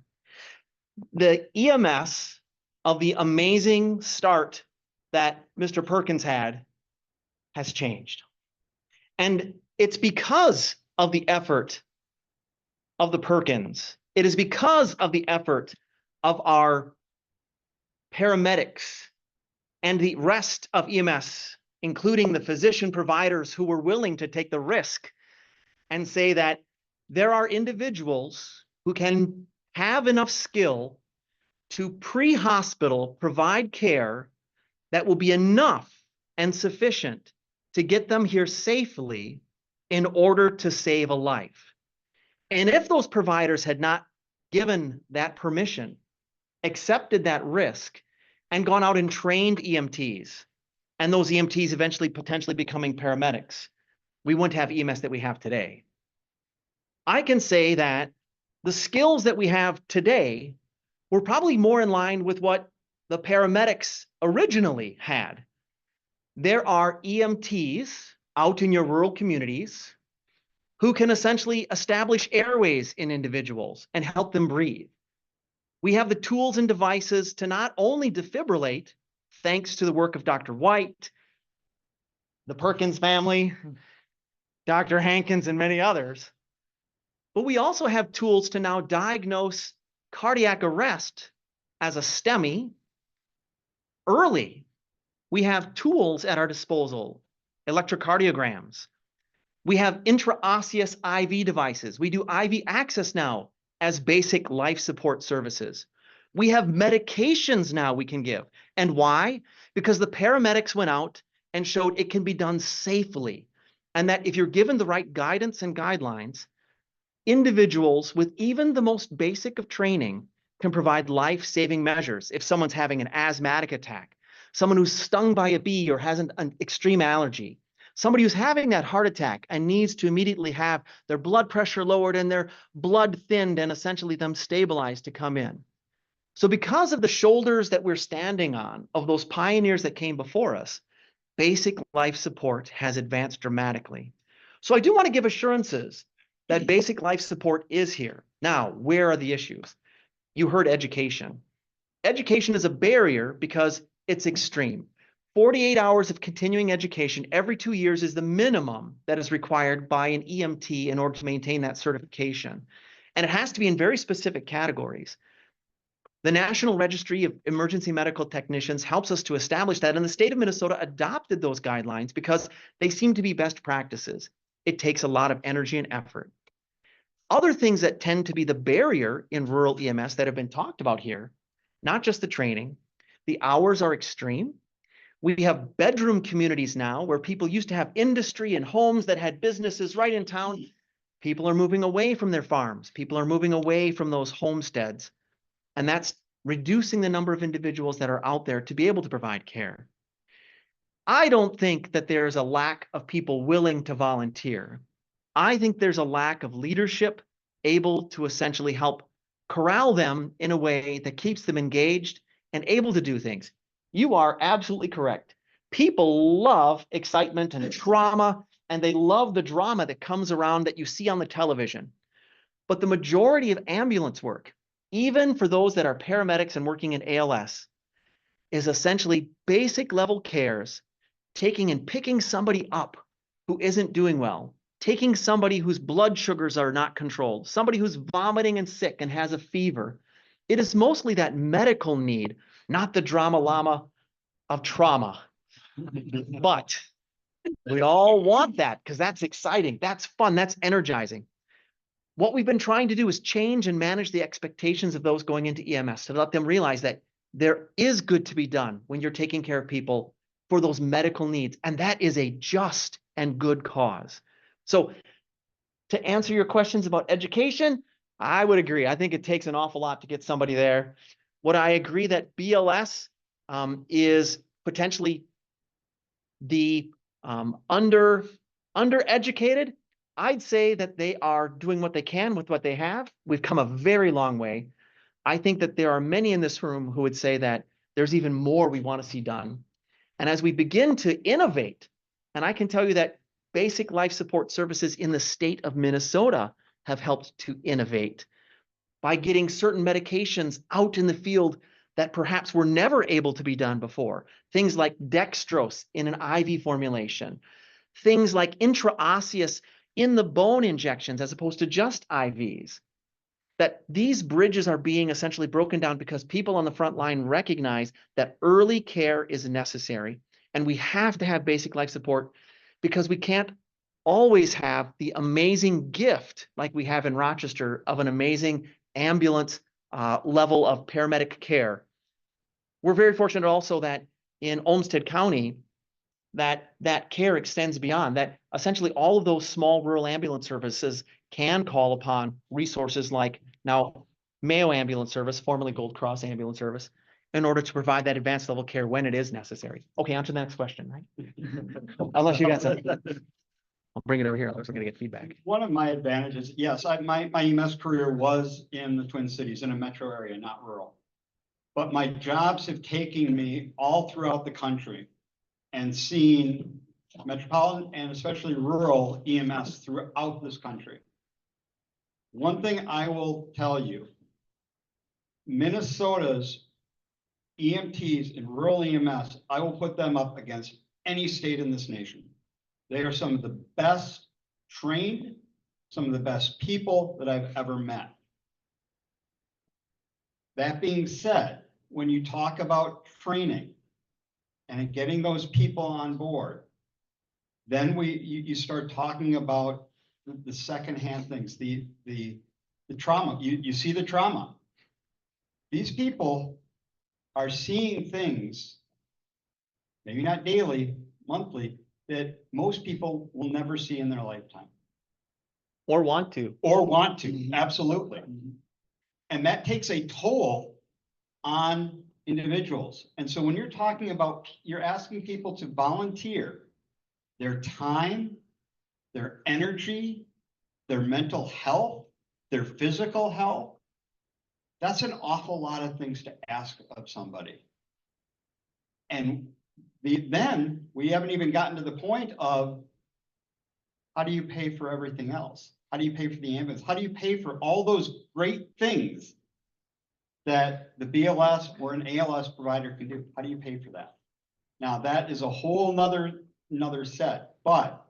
The EMS of the amazing start that Mr. Perkins had has changed. And it's because of the effort of the Perkins. It is because of the effort of our paramedics and the rest of EMS, including the physician providers who were willing to take the risk and say that there are individuals who can have enough skill to pre-hospital provide care that will be enough and sufficient to get them here safely in order to save a life. And if those providers had not given that permission, accepted that risk, and gone out and trained EMTs, and those EMTs eventually potentially becoming paramedics, we wouldn't have EMS that we have today. I can say that the skills that we have today were probably more in line with what the paramedics originally had. There are EMTs out in your rural communities who can essentially establish airways in individuals and help them breathe. We have the tools and devices to not only defibrillate, thanks to the work of Dr. White, the Perkins family, Dr. Hankins, and many others, but we also have tools to now diagnose cardiac arrest as a STEMI early. We have tools at our disposal, electrocardiograms. We have intraosseous IV devices. We do IV access now as basic life support services. We have medications now we can give. And why? Because the paramedics went out and showed it can be done safely. And that if you're given the right guidance and guidelines, individuals with even the most basic of training can provide life-saving measures. If someone's having an asthmatic attack, someone who's stung by a bee or has an extreme allergy, somebody who's having that heart attack and needs to immediately have their blood pressure lowered and their blood thinned and essentially them stabilized to come in. So because of the shoulders that we're standing on of those pioneers that came before us, basic life support has advanced dramatically. So I do want to give assurances that basic life support is here. Now, where are the issues? You heard education. Education is a barrier because it's extreme. 48 hours of continuing education every 2 years is the minimum that is required by an EMT in order to maintain that certification. And it has to be in very specific categories. The National Registry of Emergency Medical Technicians helps us to establish that, and the state of Minnesota adopted those guidelines because they seem to be best practices. It takes a lot of energy and effort. Other things that tend to be the barrier in rural EMS that have been talked about here, not just the training, the hours are extreme. We have bedroom communities now where people used to have industry and homes that had businesses right in town. People are moving away from their farms. People are moving away from those homesteads. And that's reducing the number of individuals that are out there to be able to provide care. I don't think that there's a lack of people willing to volunteer. I think there's a lack of leadership able to essentially help corral them in a way that keeps them engaged and able to do things. You are absolutely correct. People love excitement and trauma, and they love the drama that comes around that you see on the television. But the majority of ambulance work, even for those that are paramedics and working in ALS, is essentially basic level cares, taking and picking somebody up who isn't doing well, taking somebody whose blood sugars are not controlled, somebody who's vomiting and sick and has a fever. It is mostly that medical need, not the drama llama of trauma. But we all want that because that's exciting, that's fun, that's energizing. What we've been trying to do is change and manage the expectations of those going into EMS to let them realize that there is good to be done when you're taking care of people for those medical needs. And that is a just and good cause. So to answer your questions about education, I would agree. I think it takes an awful lot to get somebody there. Would I agree that BLS is potentially the undereducated? I'd say that they are doing what they can with what they have. We've come a very long way. I think that there are many in this room who would say that there's even more we want to see done. And as we begin to innovate, and I can tell you that basic life support services in the state of Minnesota have helped to innovate by getting certain medications out in the field that perhaps were never able to be done before. Things like dextrose in an IV formulation, things like intraosseous in the bone injections as opposed to just IVs. That these bridges are being essentially broken down because people on the front line recognize that early care is necessary. And we have to have basic life support because we can't always have the amazing gift like we have in Rochester of an amazing ambulance level of paramedic care. We're very fortunate also that in Olmsted County, that care extends beyond that. Essentially, all of those small rural ambulance services can call upon resources like now Mayo Ambulance Service, formerly Gold Cross Ambulance Service, in order to provide that advanced level care when it is necessary. Okay, on to the next question, right? Unless you got something. I'll bring it over here. Otherwise, I'm gonna get feedback. One of my advantages, yes, my EMS career was in the Twin Cities, in a metro area, not rural. But my jobs have taken me all throughout the country and seen metropolitan and especially rural EMS throughout this country. One thing I will tell you, Minnesota's EMTs in rural EMS, I will put them up against any state in this nation. They are some of the best trained, some of the best people that I've ever met. That being said, when you talk about training and getting those people on board, then you start talking about the secondhand things, the trauma. You see the trauma. These people are seeing things, maybe not daily, monthly, that most people will never see in their lifetime. Or want to. Or want to, absolutely. And that takes a toll on individuals. And so when you're talking about, you're asking people to volunteer their time, their energy, their mental health, their physical health, that's an awful lot of things to ask of somebody. And then we haven't even gotten to the point of how do you pay for everything else? How do you pay for the ambulance? How do you pay for all those great things that the BLS or an ALS provider can do? How do you pay for that? Now that is a whole another set, but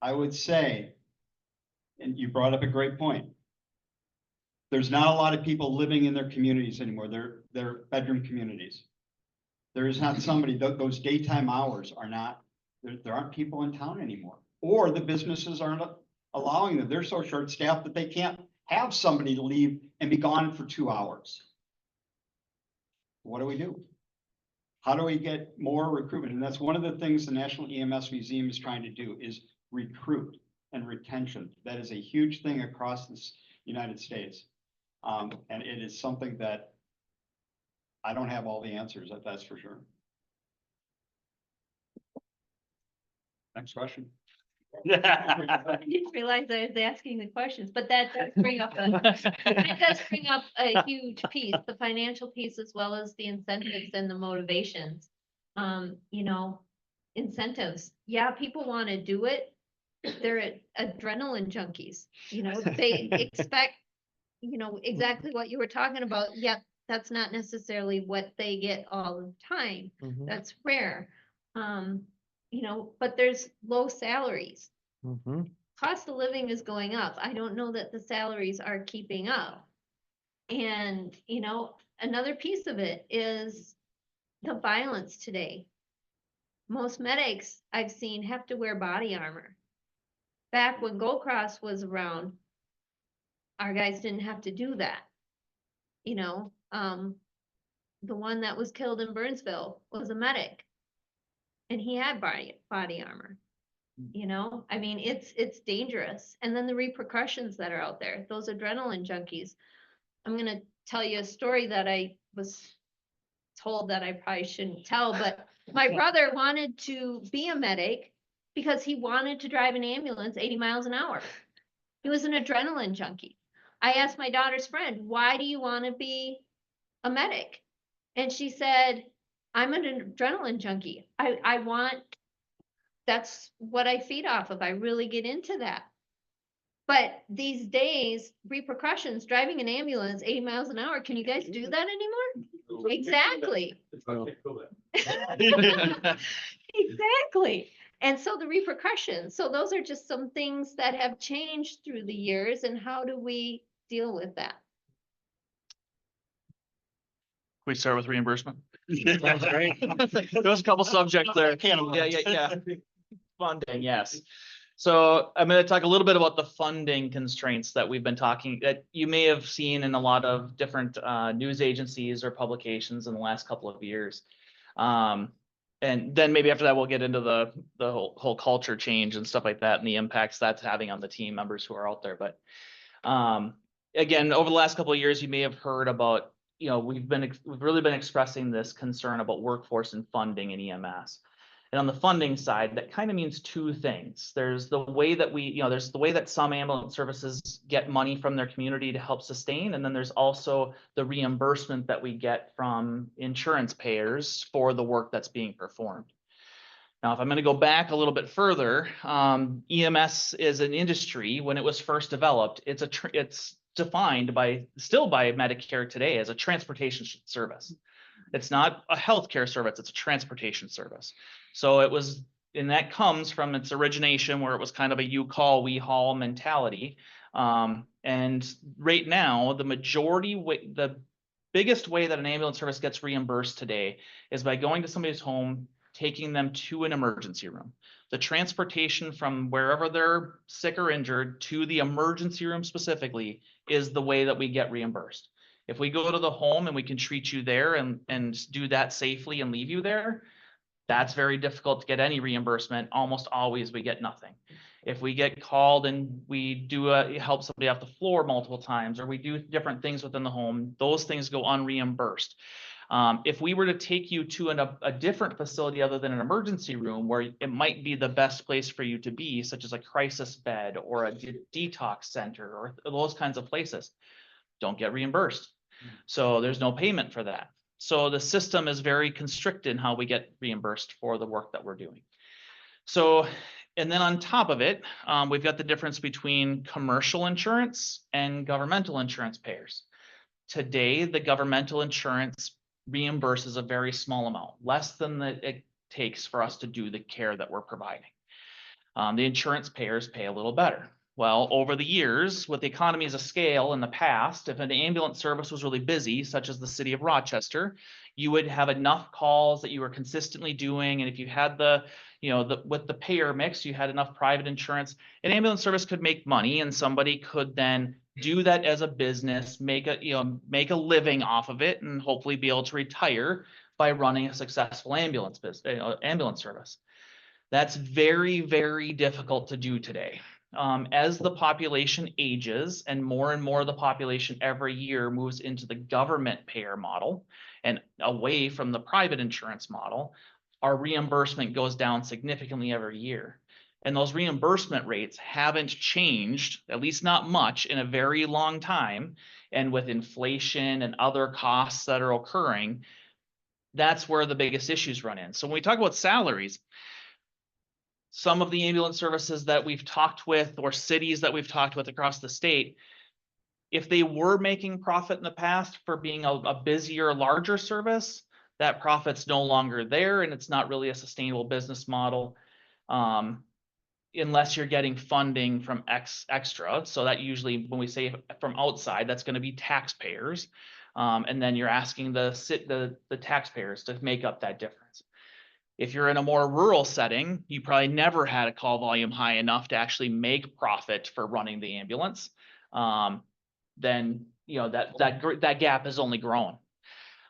I would say, and you brought up a great point, there's not a lot of people living in their communities anymore. They're bedroom communities. There is not somebody, those daytime hours are not, there aren't people in town anymore. Or the businesses aren't allowing them. They're so short-staffed that they can't have somebody to leave and be gone for 2 hours. What do we do? How do we get more recruitment? And that's one of the things the National EMS Museum is trying to do, is recruit and retention. That is a huge thing across this United States. And it is something that I don't have all the answers, that's for sure. Next question. I didn't realize I was asking the questions, but that does bring up a huge piece, the financial piece, as well as the incentives and the motivations. You know, incentives. Yeah, people want to do it. They're adrenaline junkies. You know, they expect, you know, exactly what you were talking about. Yep, that's not necessarily what they get all the time. Mhm. That's rare. You know, but there's low salaries. Mhm. cost of living is going up. I don't know that the salaries are keeping up. And, you know, another piece of it is the violence today. Most medics I've seen have to wear body armor. Back when Gold Cross was around, our guys didn't have to do that. You know, the one that was killed in Burnsville was a medic. And he had body armor. You know, I mean, it's dangerous. And then the repercussions that are out there, those adrenaline junkies. I'm gonna tell you a story that I was told that I probably shouldn't tell, but my brother wanted to be a medic because he wanted to drive an ambulance 80 miles an hour. He was an adrenaline junkie. I asked my daughter's friend, why do you want to be a medic? And she said, I'm an adrenaline junkie. I want, that's what I feed off of. I really get into that. But these days, repercussions, driving an ambulance 80 miles an hour, can you guys do that anymore? Exactly. Exactly. And so the repercussions, so those are just some things that have changed through the years, and how do we deal with that? We start with reimbursement. Sounds great. There was a couple subjects there. Yeah. Funding, yes. So I'm going to talk a little bit about the funding constraints that we've been talking, that you may have seen in a lot of different news agencies or publications in the last couple of years. And then maybe after that, we'll get into the whole culture change and stuff like that and the impacts that's having on the team members who are out there. But again, over the last couple of years, you may have heard about, you know, we've really been expressing this concern about workforce and funding in EMS. And on the funding side, that kind of means two things. There's the way that there's the way that some ambulance services get money from their community to help sustain. And then there's also the reimbursement that we get from insurance payers for the work that's being performed. Now, if I'm going to go back a little bit further, EMS is an industry. When it was first developed, it's defined still by Medicare today as a transportation service. It's not a healthcare service, it's a transportation service. So it was, and that comes from its origination where it was kind of a you call, we haul mentality. And right now, the biggest way that an ambulance service gets reimbursed today is by going to somebody's home, taking them to an emergency room. The transportation from wherever they're sick or injured to the emergency room specifically is the way that we get reimbursed. If we go to the home and we can treat you there and do that safely and leave you there, that's very difficult to get any reimbursement. Almost always we get nothing. If we get called and we help somebody off the floor multiple times, or we do different things within the home, those things go unreimbursed. If we were to take you to a different facility other than an emergency room where it might be the best place for you to be, such as a crisis bed or a detox center or those kinds of places, don't get reimbursed. So there's no payment for that. So the system is very constricted in how we get reimbursed for the work that we're doing. So, and then on top of it, we've got the difference between commercial insurance and governmental insurance payers. Today, the governmental insurance reimburses a very small amount, less than it takes for us to do the care that we're providing. The insurance payers pay a little better. Well, over the years, with the economies of scale in the past, if an ambulance service was really busy, such as the city of Rochester, you would have enough calls that you were consistently doing. And if you had with the payer mix, you had enough private insurance, an ambulance service could make money and somebody could then do that as a business, make a living off of it and hopefully be able to retire by running a successful ambulance service. That's very, very difficult to do today. As the population ages and more of the population every year moves into the government payer model and away from the private insurance model, our reimbursement goes down significantly every year. And those reimbursement rates haven't changed, at least not much, in a very long time. And with inflation and other costs that are occurring, that's where the biggest issues run in. So when we talk about salaries, some of the ambulance services that we've talked with or cities that we've talked with across the state, if they were making profit in the past for being a busier, larger service, that profit's no longer there and it's not really a sustainable business model. unless you're getting funding from extra. So that usually, when we say from outside, that's gonna be taxpayers. And then you're asking the taxpayers to make up that difference. If you're in a more rural setting, you probably never had a call volume high enough to actually make profit for running the ambulance. Then, you know, that gap has only grown.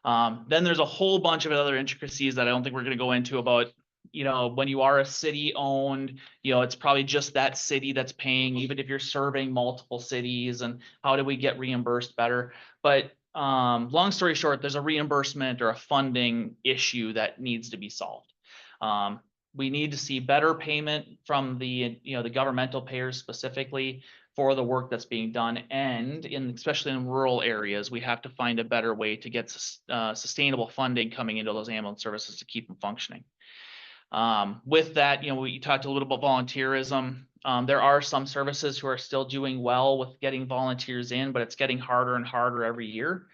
Then there's a whole bunch of other intricacies that I don't think we're gonna go into about, you know, when you are a city owned, you know, it's probably just that city that's paying, even if you're serving multiple cities, and how do we get reimbursed better? But long story short, there's a reimbursement or a funding issue that needs to be solved. We need to see better payment from the, you know, the governmental payers specifically for the work that's being done. And especially in rural areas, we have to find a better way to get sustainable funding coming into those ambulance services to keep them functioning. With that, you know, we talked a little about volunteerism. There are some services who are still doing well with getting volunteers in, but it's getting harder and harder every year.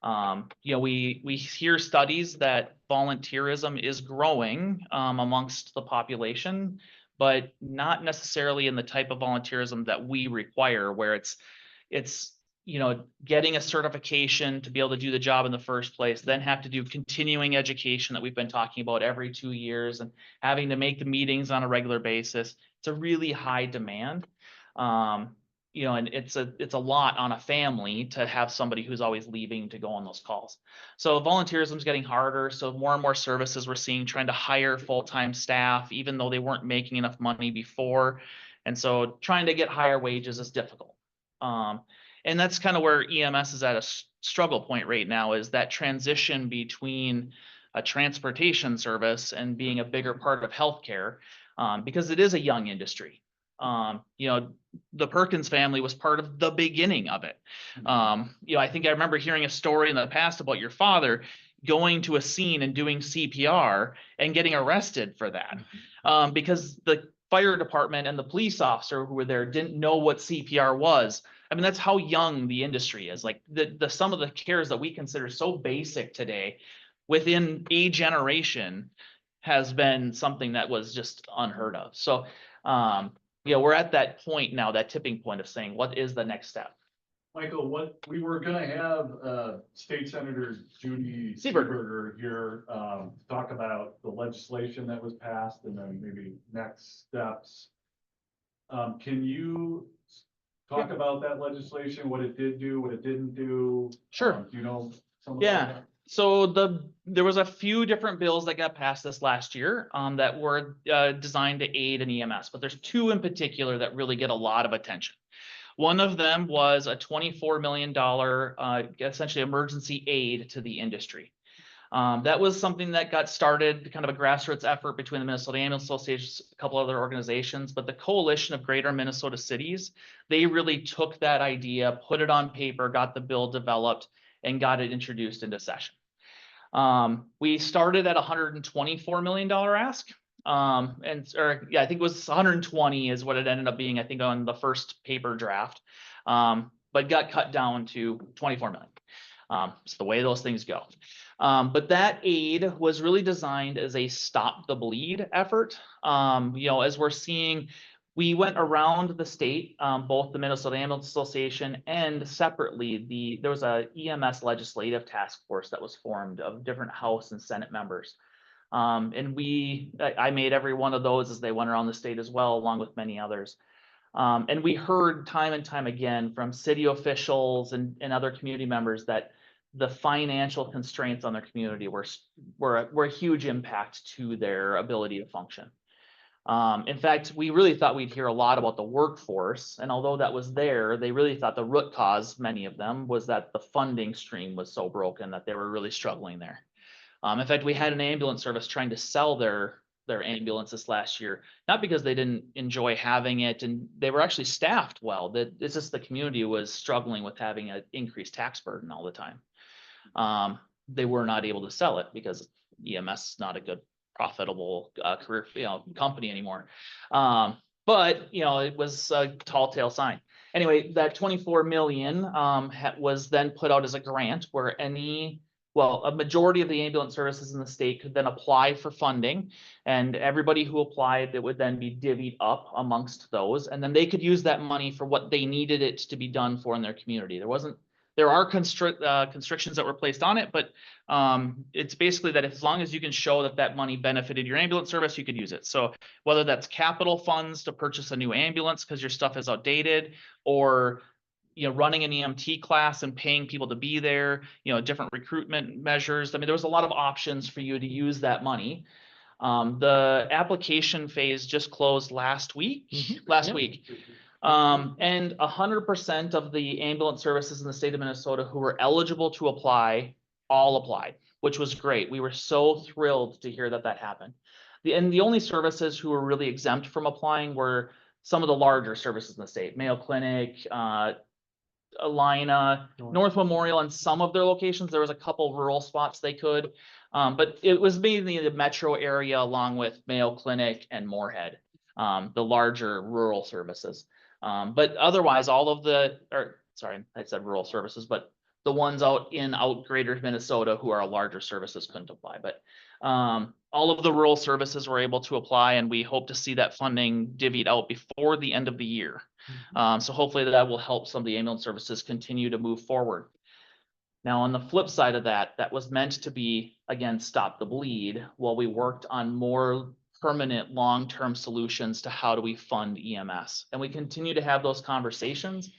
You know, we hear studies that volunteerism is growing amongst the population, but not necessarily in the type of volunteerism that we require, where it's you know, getting a certification to be able to do the job in the first place, then have to do continuing education that we've been talking about every 2 years, and having to make the meetings on a regular basis. It's a really high demand. You know, and it's a lot on a family to have somebody who's always leaving to go on those calls. So volunteerism is getting harder. So more and more services we're seeing trying to hire full-time staff, even though they weren't making enough money before. And so trying to get higher wages is difficult. And that's kind of where EMS is at a struggle point right now, is that transition between a transportation service and being a bigger part of healthcare, because it is a young industry. You know, the Perkins family was part of the beginning of it. You know, I think I remember hearing a story in the past about your father going to a scene and doing CPR and getting arrested for that, because the fire department and the police officer who were there didn't know what CPR was. I mean, that's how young the industry is. Like some of the cares that we consider so basic today, within a generation, has been something that was just unheard of. So, you know, we're at that point now, that tipping point of saying, what is the next step? Michael, what we were gonna have, State Senator Judy Seeberger Seeberger here, talk about the legislation that was passed and then maybe next steps. Can you talk about that legislation, what it did do, what it didn't do? Sure. Do you know some of Yeah. that? So there was a few different bills that got passed this last year that were designed to aid in EMS, but there's two in particular that really get a lot of attention. One of them was a $24 million essentially emergency aid to the industry. That was something that got started, kind of a grassroots effort between the Minnesota Ambulance Association, a couple other organizations, but the Coalition of Greater Minnesota Cities, they really took that idea, put it on paper, got the bill developed, and got it introduced into session. We started at $124 million ask. I think it was 120 is what it ended up being, I think, on the first paper draft, but got cut down to 24 million. It's the way those things go. But that aid was really designed as a stop the bleed effort. You know, as we're seeing, we went around the state, both the Minnesota Ambulance Association and separately, there was a EMS legislative task force that was formed of different House and Senate members. And I made every one of those as they went around the state as well, along with many others. And we heard time and time again from city officials and other community members that the financial constraints on their community were a huge impact to their ability to function. In fact, we really thought we'd hear a lot about the workforce, and although that was there, they really thought the root cause, many of them, was that the funding stream was so broken that they were really struggling there. In fact, we had an ambulance service trying to sell their ambulances last year, not because they didn't enjoy having it, and they were actually staffed well. It's just the community was struggling with having an increased tax burden all the time. They were not able to sell it because EMS is not a good profitable career, company anymore. But it was a tall tale sign. Anyway, that 24 million was then put out as a grant where any well, a majority of the ambulance services in the state could then apply for funding. And everybody who applied, it would then be divvied up amongst those. And then they could use that money for what they needed it to be done for in their community. There are constrictions that were placed on it, but it's basically that as long as you can show that that money benefited your ambulance service, you could use it. So whether that's capital funds to purchase a new ambulance because your stuff is outdated, or running an EMT class and paying people to be there, different recruitment measures. I mean, there was a lot of options for you to use that money. The application phase just closed last week. And 100% of the ambulance services in the state of Minnesota who were eligible to apply, all applied, which was great. We were so thrilled to hear that happened. The only services who were really exempt from applying were some of the larger services in the state, Mayo Clinic, Alina, North Memorial, and some of their locations. There was a couple rural spots they could, but it was mainly the metro area along with Mayo Clinic and Moorhead, the larger rural services. But otherwise, all of I said rural services, but the ones out greater Minnesota who are larger services couldn't apply. But all of the rural services were able to apply, and we hope to see that funding divvied out before the end of the year. So hopefully that will help some of the ambulance services continue to move forward. Now, on the flip side of that was meant to be, again, stop the bleed while we worked on more permanent long-term solutions to how do we fund EMS. And we continue to have those conversations.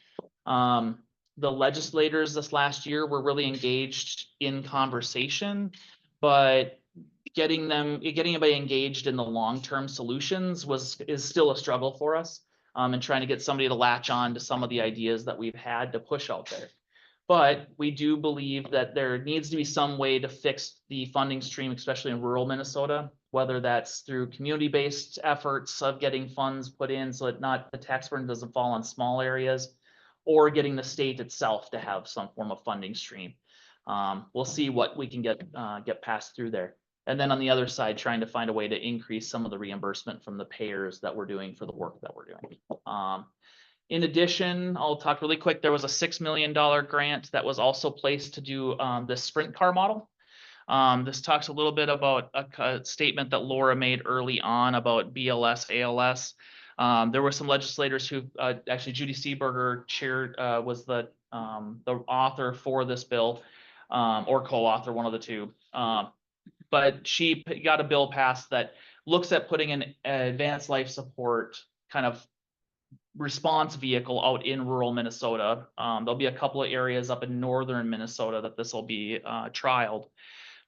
The legislators this last year were really engaged in conversation, but getting anybody engaged in the long-term solutions is still a struggle for us. And trying to get somebody to latch on to some of the ideas that we've had to push out there. But we do believe that there needs to be some way to fix the funding stream, especially in rural Minnesota, whether that's through community-based efforts of getting funds put in so that the tax burden doesn't fall on small areas, or getting the state itself to have some form of funding stream. We'll see what we can get passed through there. And then on the other side, trying to find a way to increase some of the reimbursement from the payers that we're doing for the work that we're doing. In addition, I'll talk really quick. There was a $6 million grant that was also placed to do the sprint car model. This talks a little bit about a statement that Laura made early on about BLS, ALS. There were some legislators who actually Judy Seeberger chaired, was the author for this bill, or co-author, one of the two. But she got a bill passed that looks at putting an advanced life support kind of response vehicle out in rural Minnesota. There'll be a couple of areas up in northern Minnesota that this will be trialed.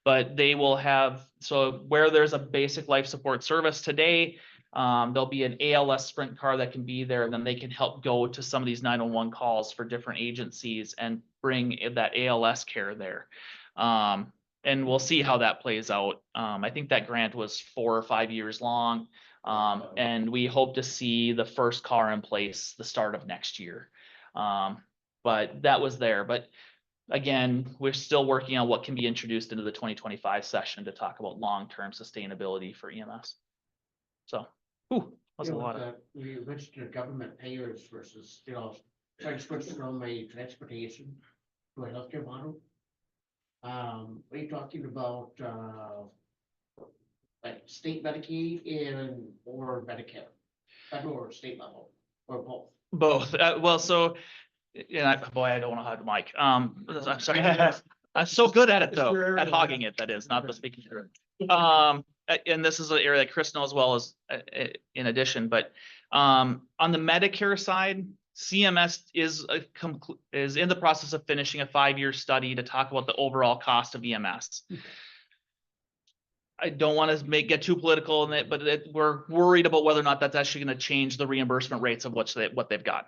But they will have, so where there's a basic life support service today, there'll be an ALS sprint car that can be there, and then they can help go to some of these 911 calls for different agencies and bring that ALS care there. And we'll see how that plays out. I think that grant was 4 or 5 years long. And we hope to see the first car in place the start of next year. But that was there. But again, we're still working on what can be introduced into the 2025 session to talk about long-term sustainability for EMS. So, that's a lot of. We mentioned the government payers versus, trying to switch from a transportation to a healthcare model. Are you talking about like state Medicaid or Medicare, federal or state level, or both? Both. Well, so, boy, I don't want to hog the mic. I'm sorry. I'm so good at it though, at hogging it. That is not the speaking through. And this is an area that Chris knows well as in addition. But on the Medicare side, CMS is in the process of finishing a 5-year study to talk about the overall cost of EMS. I don't want to get too political in it, but we're worried about whether or not that's actually going to change the reimbursement rates of what they've got.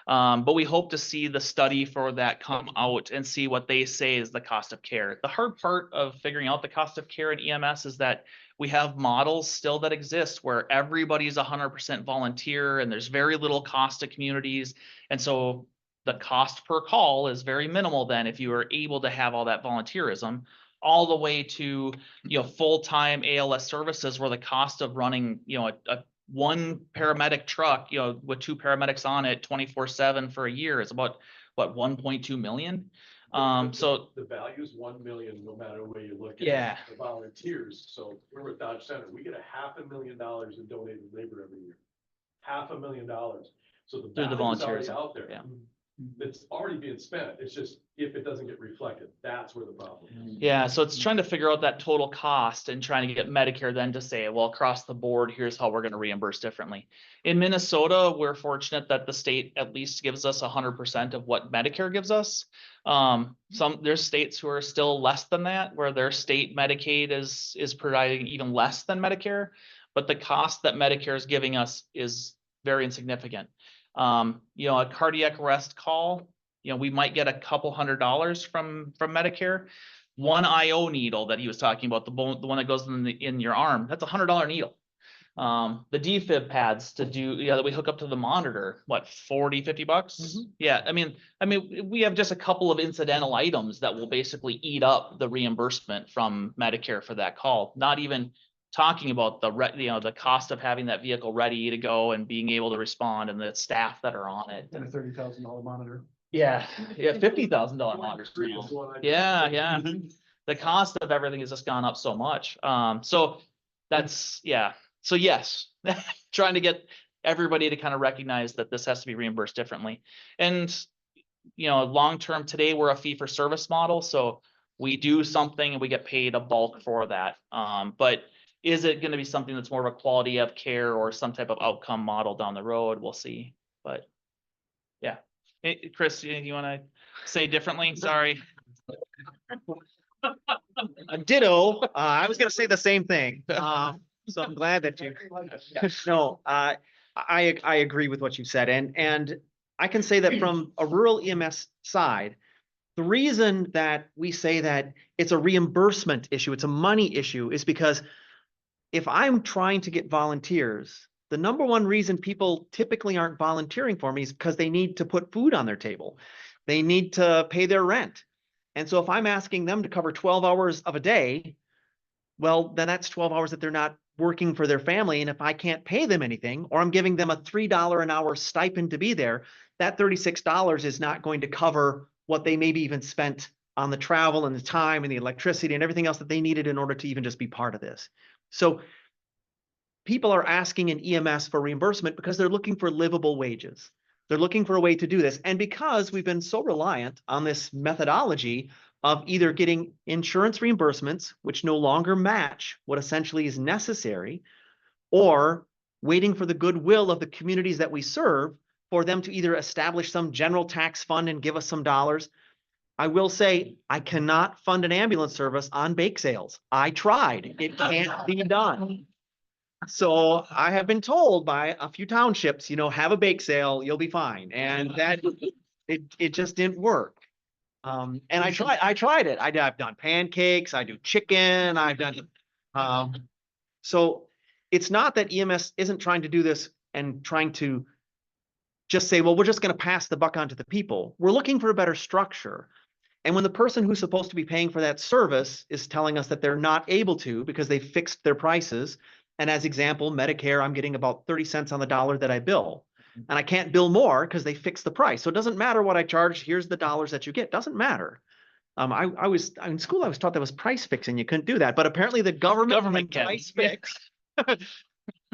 But we hope to see the study for that come out and see what they say is the cost of care. The hard part of figuring out the cost of care in EMS is that we have models still that exist where everybody's 100% volunteer and there's very little cost to communities. And so the cost per call is very minimal then if you are able to have all that volunteerism, all the way to, full-time ALS services where the cost of running, a one paramedic truck, with 2 paramedics on it 24/7 for a year is about, what, 1.2 million. So, The value's 1 million, no matter where you look at it. Yeah. The volunteers, so we're with Dodge Center, we get $500,000 in donated labor every year. $500,000. So the Through the value's volunteers, already out there. yeah. It's already being spent. It's just if it doesn't get reflected, that's where the problem is. yeah, so it's trying to figure out that total cost and trying to get Medicare then to say, well, across the board, here's how we're gonna reimburse differently. In Minnesota, we're fortunate that the state at least gives us 100% of what Medicare gives us. There's states who are still less than that, where their state Medicaid is providing even less than Medicare. But the cost that Medicare is giving us is very insignificant. A cardiac arrest call, we might get a couple $100 from Medicare. One IO needle that he was talking about, the one that goes in your arm, that's $100 needle. The defib pads to do, that we hook up to the monitor, what, $40-50? Yeah, I mean, we have just a couple of incidental items that will basically eat up the reimbursement from Medicare for that call. Not even talking about the cost of having that vehicle ready to go and being able to respond and the staff that are on it. And a $30,000 monitor. Yeah, $50,000 monitors now. Yeah. The cost of everything has just gone up so much. So that's, yeah. So yes, trying to get everybody to kind of recognize that this has to be reimbursed differently. And, long-term today, we're a fee-for-service model. So we do something and we get paid a bulk for that. But is it going to be something that's more of a quality of care or some type of outcome model down the road? We'll see. But yeah. Hey, Chris, you want to say differently? Sorry. Ditto. I was gonna say the same thing. So I'm glad that you, no, I agree with what you said. And I can say that from a rural EMS side, the reason that we say that it's a reimbursement issue, it's a money issue, is because if I'm trying to get volunteers, the number one reason people typically aren't volunteering for me is because they need to put food on their table. They need to pay their rent. And so if I'm asking them to cover 12 hours of a day, well, then that's 12 hours that they're not working for their family. And if I can't pay them anything, or I'm giving them a $3 an hour stipend to be there, that $36 is not going to cover what they maybe even spent on the travel and the time and the electricity and everything else that they needed in order to even just be part of this. So people are asking in EMS for reimbursement because they're looking for livable wages. They're looking for a way to do this. And because we've been so reliant on this methodology of either getting insurance reimbursements, which no longer match what essentially is necessary, or waiting for the goodwill of the communities that we serve for them to either establish some general tax fund and give us some dollars. I will say, I cannot fund an ambulance service on bake sales. I tried. It can't be done. So I have been told by a few townships, have a bake sale, you'll be fine. And that it just didn't work. And I tried it. I've done pancakes, I do chicken, I've done, so it's not that EMS isn't trying to do this and trying to just say, well, we're just going to pass the buck on to the people. We're looking for a better structure. And when the person who's supposed to be paying for that service is telling us that they're not able to because they fixed their prices, and as example, Medicare, I'm getting about 30 cents on the dollar that I bill. And I can't bill more because they fixed the price. So it doesn't matter what I charge. Here's the dollars that you get. Doesn't matter. I was in school, I was taught that was price fixing. You couldn't do that. But apparently the government can. price fix,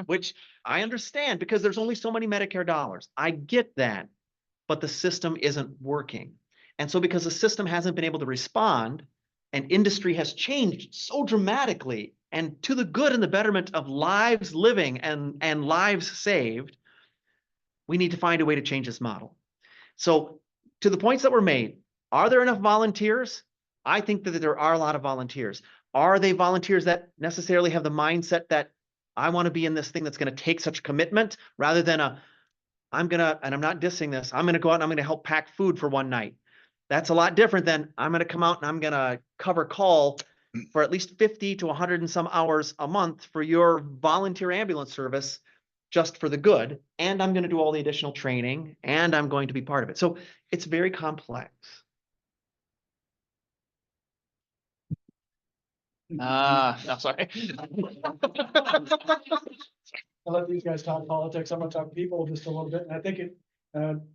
which I understand because there's only so many Medicare dollars. I get that. But the system isn't working. And so because the system hasn't been able to respond and industry has changed so dramatically and to the good and the betterment of lives living and lives saved, we need to find a way to change this model. So to the points that were made, are there enough volunteers? I think that there are a lot of volunteers. Are they volunteers that necessarily have the mindset that I want to be in this thing that's going to take such commitment rather than and I'm not dissing this, I'm going to go out and I'm going to help pack food for one night. That's a lot different than I'm going to come out and I'm going to cover call for at least 50 to 100 and some hours a month for your volunteer ambulance service just for the good. And I'm going to do all the additional training and I'm going to be part of it. So it's very complex. No, sorry. I'll let these guys talk politics. I'm gonna talk people just a little bit. And I think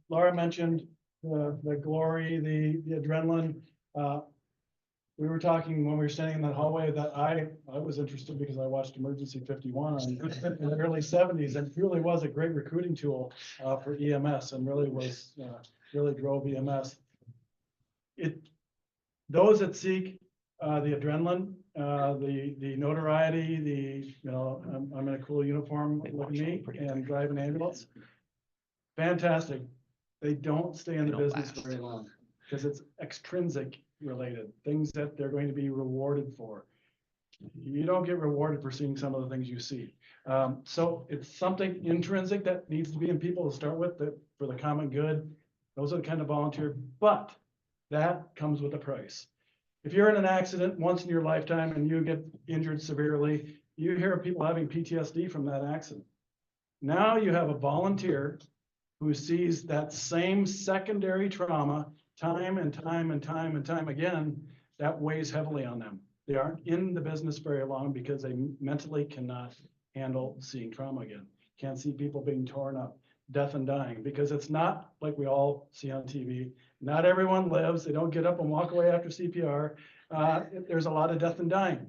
Laura mentioned the glory, the adrenaline. We were talking when we were standing in that hallway that I was interested because I watched Emergency 51 in the early 70s, and really was a great recruiting tool for EMS, and really was, really drove EMS. Those that seek the adrenaline, the notoriety, I'm in a cool uniform, look at me, and drive an ambulance. Fantastic. They don't stay in the business very long because it's extrinsic related, things that they're going to be rewarded for. You don't get rewarded for seeing some of the things you see. So it's something intrinsic that needs to be in people to start with, that for the common good. Those are the kind of volunteer, but that comes with a price. If you're in an accident once in your lifetime and you get injured severely, you hear of people having PTSD from that accident. Now you have a volunteer who sees that same secondary trauma time and time and time and time again, that weighs heavily on them. They aren't in the business very long because they mentally cannot handle seeing trauma again. Can't see people being torn up, death and dying, because it's not like we all see on TV. Not everyone lives. They don't get up and walk away after CPR. There's a lot of death and dying.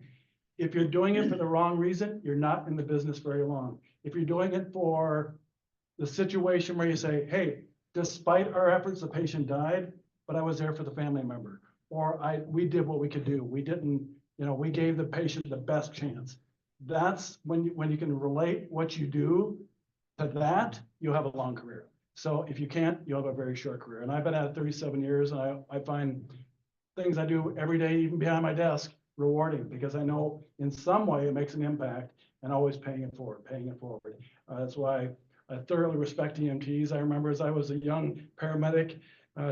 If you're doing it for the wrong reason, you're not in the business very long. If you're doing it for the situation where you say, hey, despite our efforts, the patient died, but I was there for the family member, or we did what we could do. We didn't, we gave the patient the best chance. That's when you can relate what you do to that, you have a long career. So if you can't, you'll have a very short career. And I've been at it 37 years, and I find things I do every day, even behind my desk, rewarding, because I know in some way it makes an impact, and always paying it forward. That's why I thoroughly respect EMTs. I remember as I was a young paramedic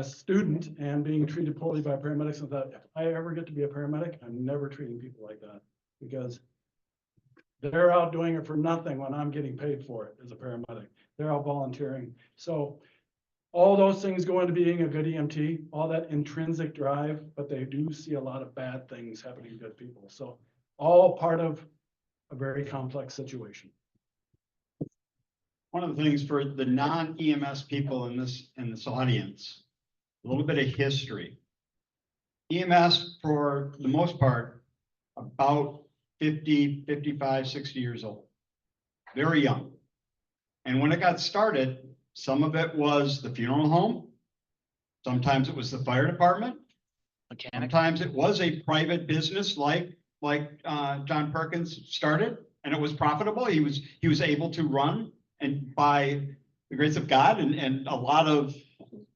student and being treated poorly by paramedics, and thought, if I ever get to be a paramedic, I'm never treating people like that, because they're out doing it for nothing when I'm getting paid for it as a paramedic. They're all volunteering. So all those things go into being a good EMT, all that intrinsic drive, but they do see a lot of bad things happening to good people. So all part of a very complex situation. One of the things for the non-EMS people in this audience, a little bit of history. EMS, for the most part, about 50, 55, 60 years old, very young. And when it got started, some of it was the funeral home. Sometimes it was the fire department. Mechanic. Sometimes it was a private business like John Perkins started, and it was profitable. He was able to run, and by the grace of God and a lot of,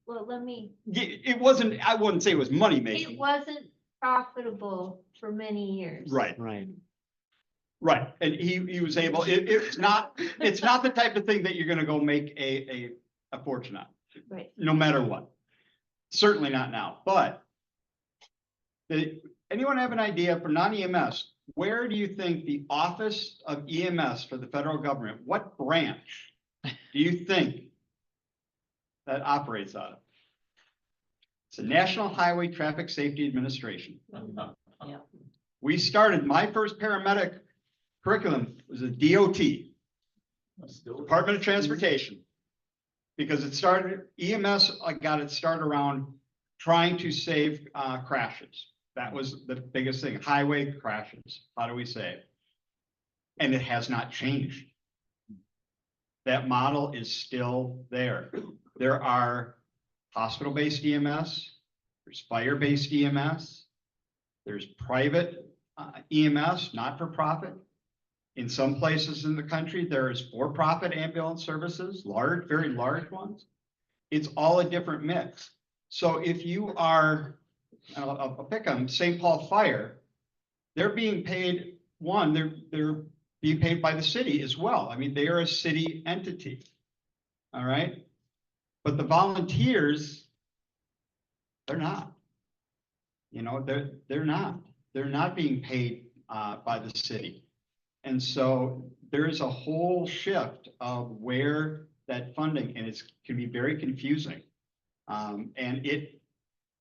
Well, it wasn't, I wouldn't say it was money making. it wasn't profitable for many years. Right. Right. And he was able, it's not the type of thing that you're gonna go make a fortune on. Right. No matter what. Certainly not now, but anyone have an idea for non-EMS? Where do you think the Office of EMS for the federal government, what branch do you think that operates out of? It's the National Highway Traffic Safety Administration. Yeah. We started, my first paramedic curriculum was a DOT, Department of Transportation. Because it started, EMS got its start around trying to save crashes. That was the biggest thing, highway crashes. How do we save? And it has not changed. That model is still there. There are hospital-based EMS, there's fire-based EMS, there's private EMS, not-for-profit. In some places in the country, there is for-profit ambulance services, large, very large ones. It's all a different mix. So if you are, I'll pick on St. Paul Fire, they're being paid, they're being paid by the city as well. I mean, they are a city entity. All right. But the volunteers, they're not. They're not being paid by the city. And so there is a whole shift of where that funding, and it can be very confusing.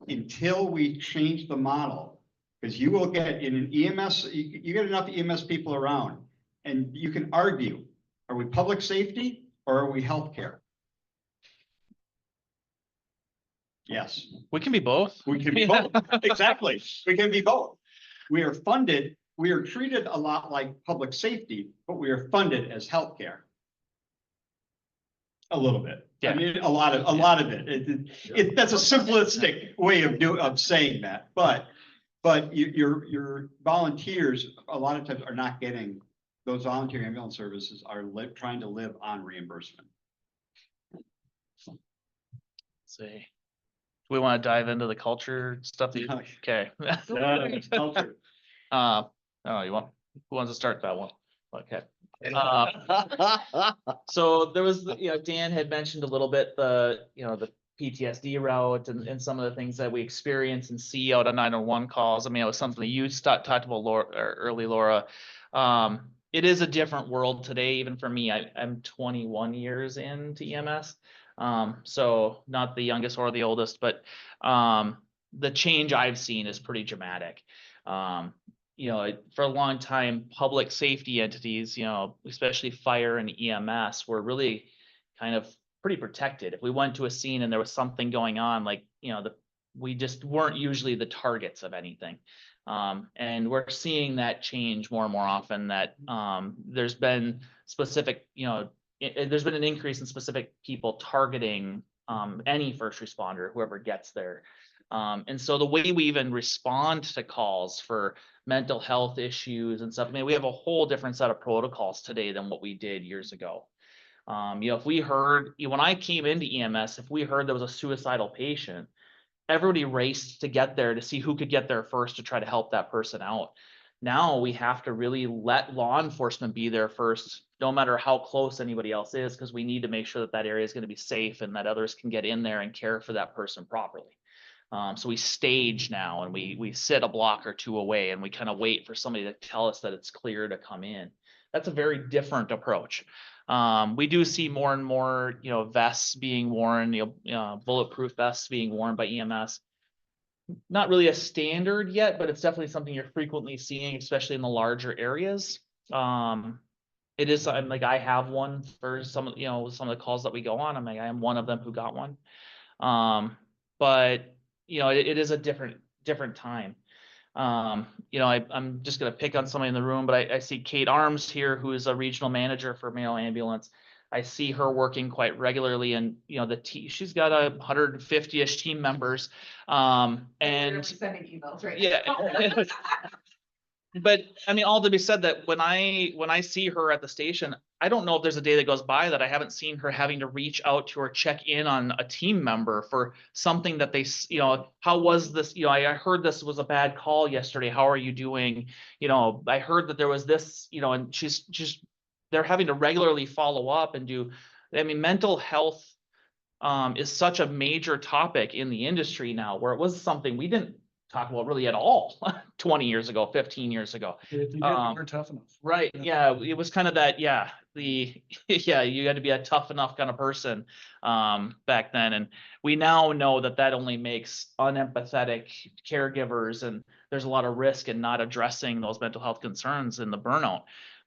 Until we change the model, because you will get in an EMS, you get enough EMS people around, and you can argue, are we public safety or are we healthcare? Yes, We can be both. we can be both. Exactly. We can be both. We are funded, we are treated a lot like public safety, but we are funded as healthcare. A little bit. I Yeah. mean, a lot of it, that's a simplistic way of saying that, but your volunteers, a lot of times are not getting, those volunteer ambulance services are trying to live on reimbursement. See. We want to dive into the culture stuff. Yeah. Okay. Culture. Oh, who wants to start that one? Okay. So there was, Dan had mentioned a little bit the PTSD route and some of the things that we experience and see out on 911 calls. I mean, it was something that you talked about early, Laura. It is a different world today, even for me. I'm 21 years into EMS. So not the youngest or the oldest, but the change I've seen is pretty dramatic. For a long time, public safety entities, especially fire and EMS, were really kind of pretty protected. If we went to a scene and there was something going on, we just weren't usually the targets of anything. And we're seeing that change more and more often, that there's been specific, there's been an increase in specific people targeting any first responder, whoever gets there. And so the way we even respond to calls for mental health issues and stuff, I mean, we have a whole different set of protocols today than what we did years ago. If we heard, when I came into EMS, if we heard there was a suicidal patient, everybody raced to get there to see who could get there first to try to help that person out. Now we have to really let law enforcement be there first, no matter how close anybody else is, because we need to make sure that that area is going to be safe and that others can get in there and care for that person properly. So we stage now, and we sit a block or two away, and we kind of wait for somebody to tell us that it's clear to come in. That's a very different approach. We do see more and more, vests being worn, bulletproof vests being worn by EMS. Not really a standard yet, but it's definitely something you're frequently seeing, especially in the larger areas. It is like I have one for some of the calls that we go on. I am one of them who got one. But it is a different time. I'm just going to pick on somebody in the room, but I see Kate Arms here, who is a regional manager for Mayo Ambulance. I see her working quite regularly, and she's got 150-ish team members. And sending emails right yeah. But I mean, all to be said that when I see her at the station, I don't know if there's a day that goes by that I haven't seen her having to reach out to or check in on a team member for something that they, how was this? I heard this was a bad call yesterday. How are you doing? I heard that there was this, and they're having to regularly follow up and do. I mean, mental health is such a major topic in the industry now, where it was something we didn't talk about really at all 20 years ago, 15 years ago. We're tough enough. Right. Yeah. It was kind of that. Yeah. You had to be a tough enough kind of person back then. And we now know that only makes unempathetic caregivers, and there's a lot of risk in not addressing those mental health concerns and the burnout.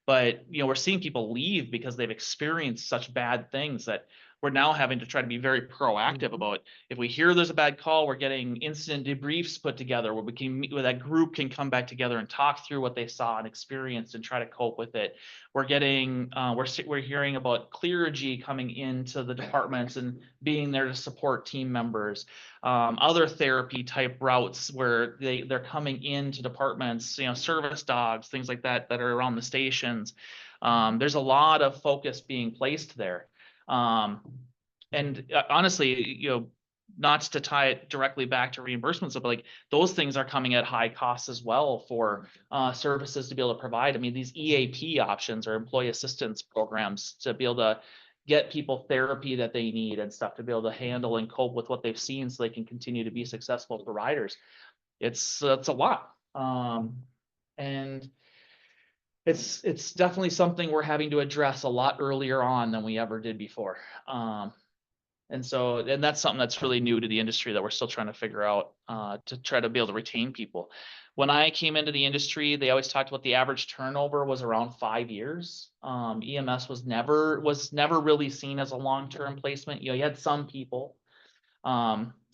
But, we're seeing people leave because they've experienced such bad things that we're now having to try to be very proactive about. If we hear there's a bad call, we're getting incident debriefs put together where we can meet, where that group can come back together and talk through what they saw and experienced and try to cope with it. We're getting, we're hearing about Cleargy coming into the departments and being there to support team members. Other therapy type routes where they're coming into departments, service dogs, things like that are around the stations. There's a lot of focus being placed there. And honestly, not to tie it directly back to reimbursements, but like those things are coming at high costs as well for services to be able to provide. I mean, these EAP options or employee assistance programs to be able to get people therapy that they need and stuff to be able to handle and cope with what they've seen so they can continue to be successful providers. It's a lot. And it's definitely something we're having to address a lot earlier on than we ever did before. And that's something that's really new to the industry that we're still trying to figure out to try to be able to retain people. When I came into the industry, they always talked about the average turnover was around 5 years. EMS was never really seen as a long-term placement. You had some people,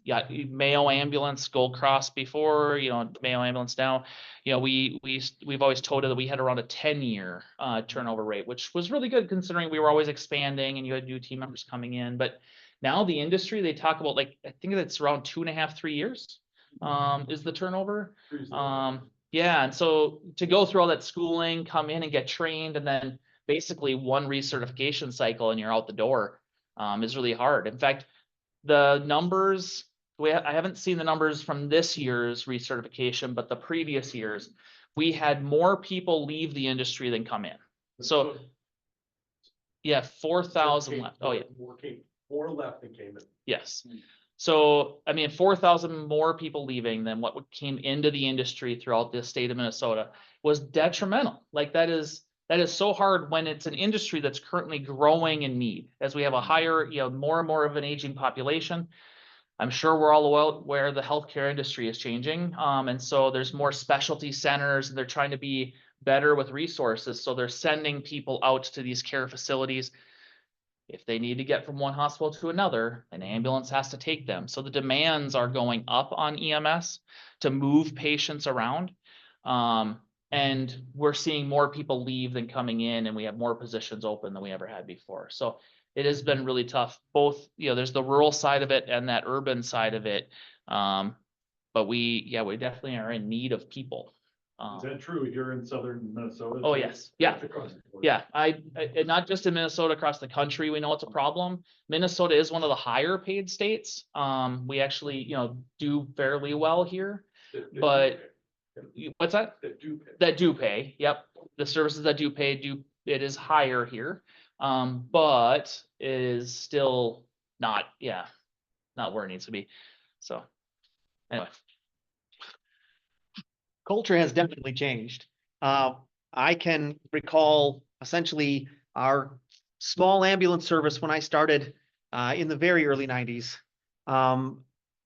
yeah, Mayo Ambulance, Gold Cross before, Mayo Ambulance now. We've always told that we had around a 10-year turnover rate, which was really good considering we were always expanding and you had new team members coming in. But now the industry, they talk about like, I think it's around 2.5, 3 years is the turnover. Yeah, and so to go through all that schooling, come in and get trained, and then basically one recertification cycle and you're out the door is really hard. In fact, the numbers, I haven't seen the numbers from this year's recertification, but the previous years, we had more people leave the industry than come in. So yeah, 4,000 left. Oh yeah. 4 left and came in. Yes. So, I mean, 4,000 more people leaving than what came into the industry throughout the state of Minnesota was detrimental. Like that is so hard when it's an industry that's currently growing in need. As we have a higher, more and more of an aging population, I'm sure we're all aware the healthcare industry is changing. And so there's more specialty centers and they're trying to be better with resources. So they're sending people out to these care facilities. If they need to get from one hospital to another, an ambulance has to take them. So the demands are going up on EMS to move patients around. And we're seeing more people leave than coming in, and we have more positions open than we ever had before. So it has been really tough. Both, there's the rural side of it and that urban side of it. But we definitely are in need of people. Is that true here in southern Minnesota? Oh, yes. Yeah. Yeah. I not just in Minnesota, across the country, we know it's a problem. Minnesota is one of the higher paid states. We actually, do fairly well here, but what's that? That do pay. Yep. The services that do pay it is higher here. But it is still not where it needs to be. So anyway. Culture has definitely changed. I can recall essentially our small ambulance service when I started in the very early 90s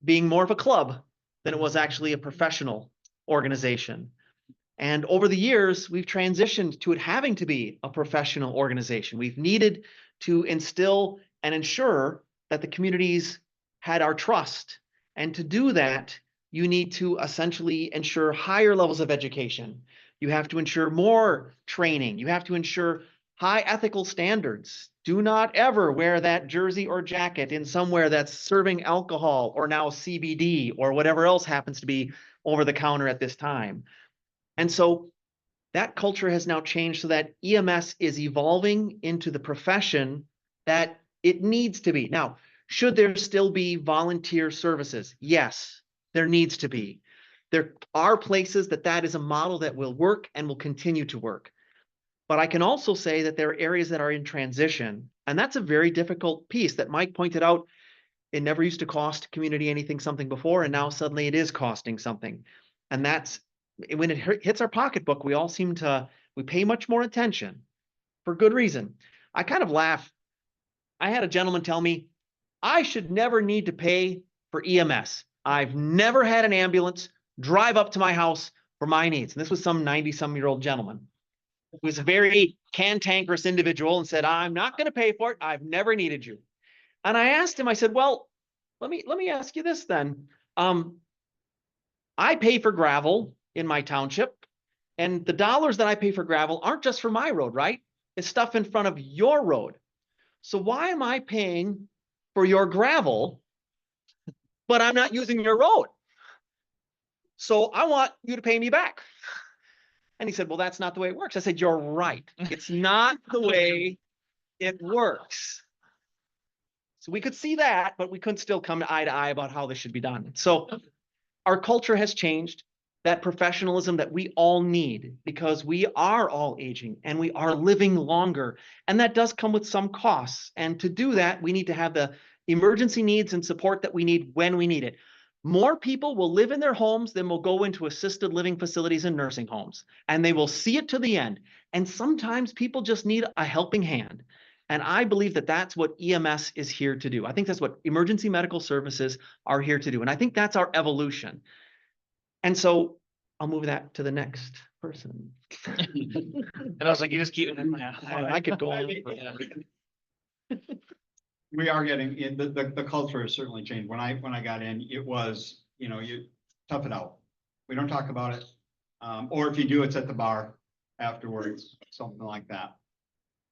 being more of a club than it was actually a professional organization. And over the years, we've transitioned to it having to be a professional organization. We've needed to instill and ensure that the communities had our trust. And to do that, you need to essentially ensure higher levels of education. You have to ensure more training. You have to ensure high ethical standards. Do not ever wear that jersey or jacket in somewhere that's serving alcohol or now CBD or whatever else happens to be over the counter at this time. And so that culture has now changed so that EMS is evolving into the profession that it needs to be. Now, should there still be volunteer services? Yes. There needs to be. There are places that is a model that will work and will continue to work. But I can also say that there are areas that are in transition. And that's a very difficult piece that Mike pointed out. It never used to cost community something before, and now suddenly it is costing something. And that's when it hits our pocketbook, we pay much more attention for good reason. I kind of laugh. I had a gentleman tell me, I should never need to pay for EMS. I've never had an ambulance drive up to my house for my needs. And this was some 90-some-year-old gentleman who was a very cantankerous individual and said, I'm not going to pay for it. I've never needed you. And I asked him, I said, well, let me ask you this then. I pay for gravel in my township, and the dollars that I pay for gravel aren't just for my road, right? It's stuff in front of your road. So why am I paying for your gravel, but I'm not using your road? So I want you to pay me back. And he said, well, that's not the way it works. I said, you're right. It's not the way it works. So we could see that, but we couldn't still come eye to eye about how this should be done. So our culture has changed, that professionalism that we all need, because we are all aging and we are living longer. And that does come with some costs. And to do that, we need to have the emergency needs and support that we need when we need it. More people will live in their homes than will go into assisted living facilities and nursing homes, and they will see it to the end. And sometimes people just need a helping hand. And I believe that that's what EMS is here to do. I think that's what emergency medical services are here to do. And I think that's our evolution. And so I'll move that to the next person. And I was like, you just keep it in my I could go on. We are getting, the culture has certainly changed. When I got in, it was, you tough it out. We don't talk about it. Or if you do, it's at the bar afterwards, something like that.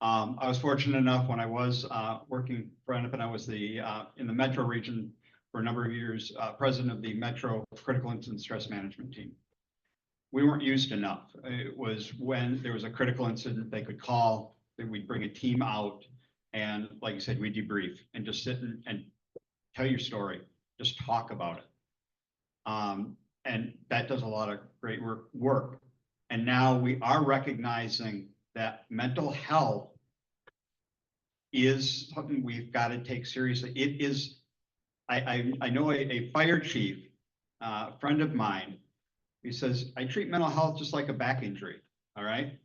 I was fortunate enough when I was working for Hennepin, I was in the metro region for a number of years, president of the Metro Critical Incident Stress Management Team. We weren't used enough. It was when there was a critical incident, they could call, then we'd bring a team out. And like you said, we debrief and just sit and tell your story, just talk about it. And that does a lot of great work. And now we are recognizing that mental health is something we've got to take seriously. It is, I know a fire chief, friend of mine, he says, I treat mental health just like a back injury, all right?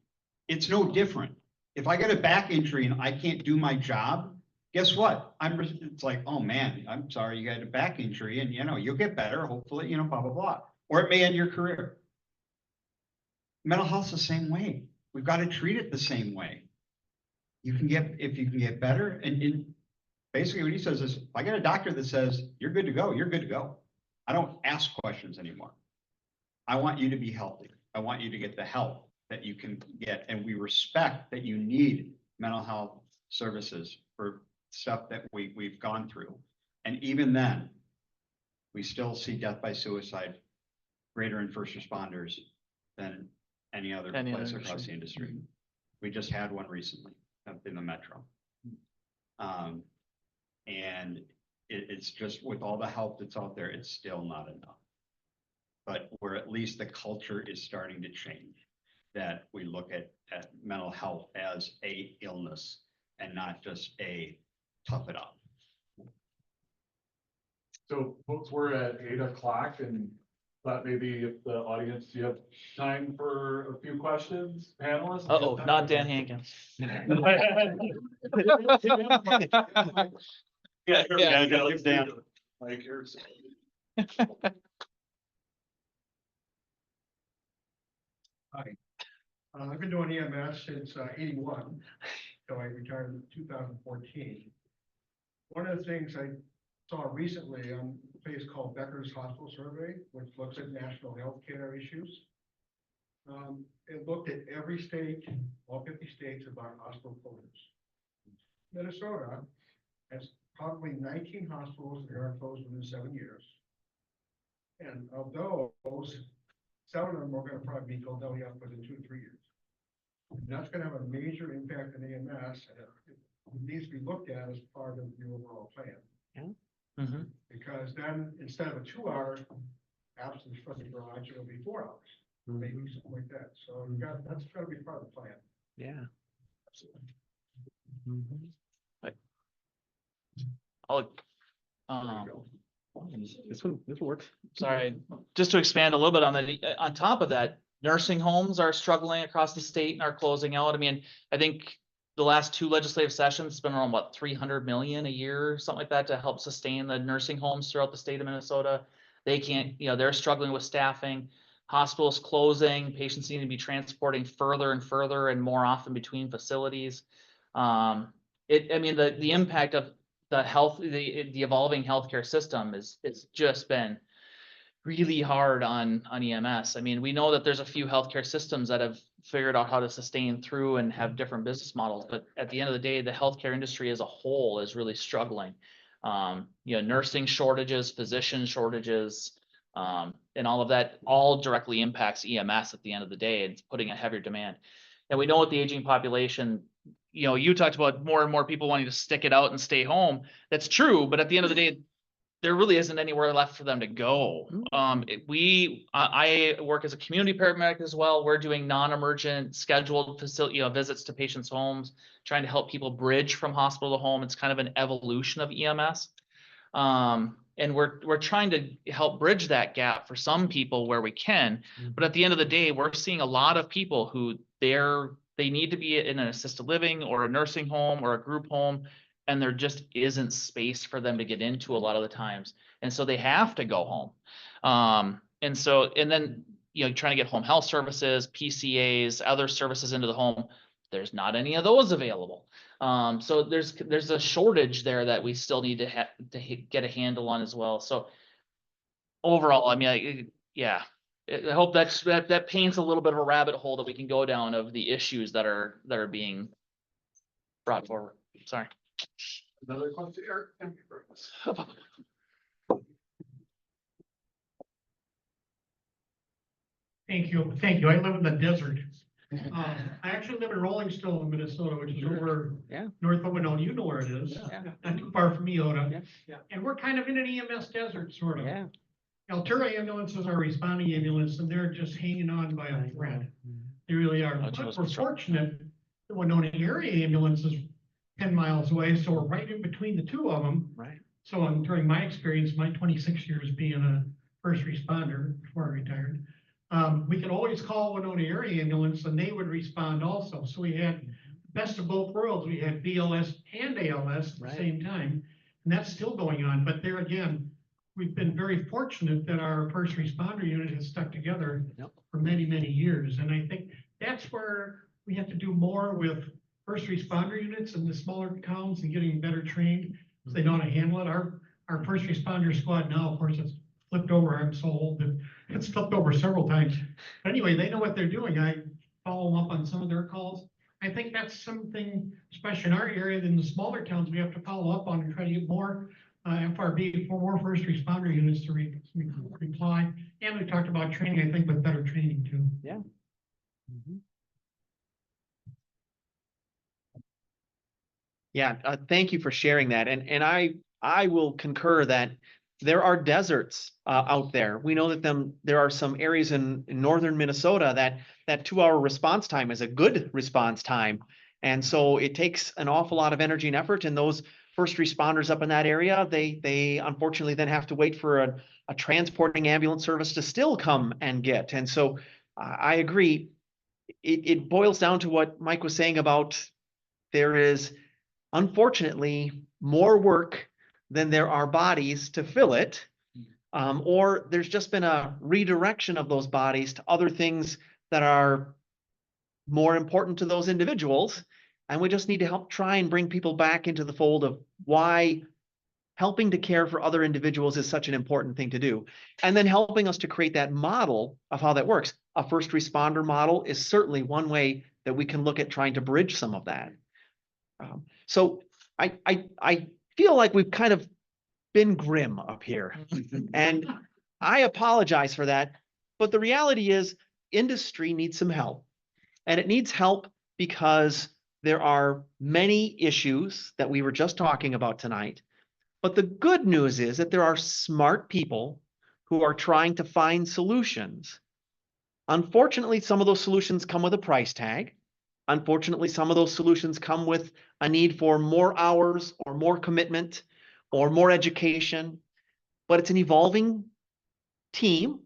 It's no different. If I get a back injury and I can't do my job, guess what? It's like, oh man, I'm sorry you got a back injury and you'll get better, hopefully, blah, blah, blah. Or it may end your career. Mental health's the same way. We've got to treat it the same way. If you can get better, and basically what he says is, if I get a doctor that says, you're good to go, you're good to go. I don't ask questions anymore. I want you to be healthy. I want you to get the help that you can get. And we respect that you need mental health services for stuff that we've gone through. And even then, we still see death by suicide greater in first responders than any other place across the industry. We just had one recently up in the metro. And it's just with all the help that's out there, it's still not enough. But where at least the culture is starting to change, that we look at mental health as a illness and not just a tough it up. So folks, we're at 8 o'clock and thought maybe if the audience, do you have time for a few questions, panelists? Uh-oh, not Dan Hankins. Yeah, leave Dan. Like here's. Hi, I've been doing EMS since 81, so I retired in 2014. One of the things I saw recently on a place called Becker's Hospital Survey, which looks at national healthcare issues. It looked at every state, all 50 states, about hospital closures. Minnesota has probably 19 hospitals that are closed within 7 years. And of those, 7 of them are going to probably be closed down within 2 to 3 years. And that's going to have a major impact on EMS, and it needs to be looked at as part of the overall plan. Yeah. Mm-hmm. Because then instead of a 2-hour absence from the garage, it'll be 4 hours, maybe something like that. So that's got to be part of the plan. Yeah. This works. Sorry, just to expand a little bit on that, on top of that, nursing homes are struggling across the state and are closing out. I mean, I think the last 2 legislative sessions, it's been around what, 300 million a year, something like that, to help sustain the nursing homes throughout the state of Minnesota. They can't, they're struggling with staffing, hospitals closing, patients need to be transporting further and further and more often between facilities. I mean, the impact of the evolving healthcare system it's just been really hard on EMS. I mean, we know that there's a few healthcare systems that have figured out how to sustain through and have different business models, but at the end of the day, the healthcare industry as a whole is really struggling. Nursing shortages, physician shortages, and all of that all directly impacts EMS at the end of the day. It's putting a heavier demand. And we know with the aging population, you talked about more and more people wanting to stick it out and stay home. That's true, but at the end of the day, there really isn't anywhere left for them to go. I work as a community paramedic as well. We're doing non-emergent scheduled facility, visits to patients' homes, trying to help people bridge from hospital to home. It's kind of an evolution of EMS. And we're trying to help bridge that gap for some people where we can. But at the end of the day, we're seeing a lot of people who they need to be in an assisted living or a nursing home or a group home, and there just isn't space for them to get into a lot of the times. And so they have to go home. And then, trying to get home health services, PCAs, other services into the home. there's not any of those available. So there's a shortage there that we still need to get a handle on as well. So overall, I mean, yeah, I hope that paints a little bit of a rabbit hole that we can go down of the issues that are being brought forward. Sorry. Another question, Eric. Thank you, thank you. I live in the desert. I actually live in Rolling Stone, Minnesota, which is over Yeah. north of Winona. You know where it is. Yeah. Not too far from Iota. Yeah. Yeah. And we're kind of in an EMS desert, sort of. Yeah. Altura ambulances are responding ambulance and they're just hanging on by a thread. They really are. Oh, But Joe's we're patrol. fortunate, the Winona area ambulance is 10 miles away, so we're right in between the two of them. Right. So during my experience, my 26 years being a first responder before I retired, we could always call Winona area ambulance and they would respond also. So we had best of both worlds. We had BLS and ALS at the Right. same time. And that's still going on. But there again, we've been very fortunate that our first responder unit has stuck together Yep. for many, many years. And I think that's where we have to do more with first responder units in the smaller towns and getting better trained, so they know how to handle it. Our first responder squad now, of course, it's flipped over. I'm so old that it's flipped over several times. But anyway, they know what they're doing. I follow them up on some of their calls. I think that's something, especially in our area, than the smaller towns, we have to follow up on and try to get more FRB, for more first responder units to reply. And we talked about training, I think, with better training too. Yeah. Mhm. Yeah, thank you for sharing that. And I will concur that there are deserts out there. We know that there are some areas in northern Minnesota that 2-hour response time is a good response time. And so it takes an awful lot of energy and effort, and those first responders up in that area, they unfortunately then have to wait for a transporting ambulance service to still come and get. And so I agree. It boils down to what Mike was saying about there is unfortunately more work than there are bodies to fill it. Or there's just been a redirection of those bodies to other things that are more important to those individuals. And we just need to help try and bring people back into the fold of why helping to care for other individuals is such an important thing to do. And then helping us to create that model of how that works. A first responder model is certainly one way that we can look at trying to bridge some of that. So I feel like we've kind of been grim up here, and I apologize for that. But the reality is industry needs some help, and it needs help because there are many issues that we were just talking about tonight. But the good news is that there are smart people who are trying to find solutions. Unfortunately, some of those solutions come with a price tag. Unfortunately, some of those solutions come with a need for more hours or more commitment or more education, but it's an evolving team.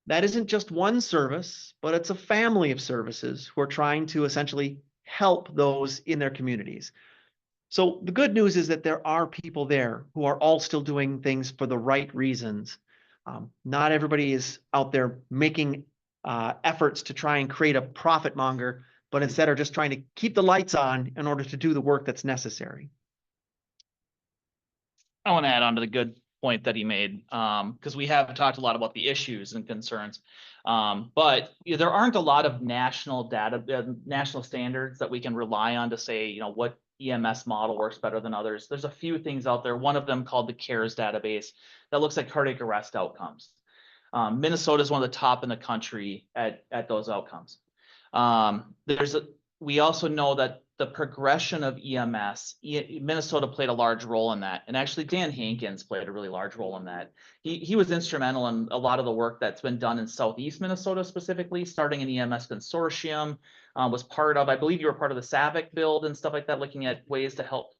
That isn't just one service, but it's a family of services who are trying to essentially help those in their communities. So the good news is that there are people there who are all still doing things for the right reasons. Not everybody is out there making efforts to try and create a profit monger, but instead are just trying to keep the lights on in order to do the work that's necessary. I want to add on to the good point that he made, because we have talked a lot about the issues and concerns. But there aren't a lot of national data, national standards that we can rely on to say, what EMS model works better than others. There's a few things out there. One of them called the CARES database that looks at cardiac arrest outcomes. Minnesota is one of the top in the country at those outcomes. We also know that the progression of EMS, Minnesota played a large role in that. And actually Dan Hankins played a really large role in that. He was instrumental in a lot of the work that's been done in Southeast Minnesota, specifically starting an EMS consortium, was part of, I believe you were part of the SAVIC build and stuff like that, looking at ways to help,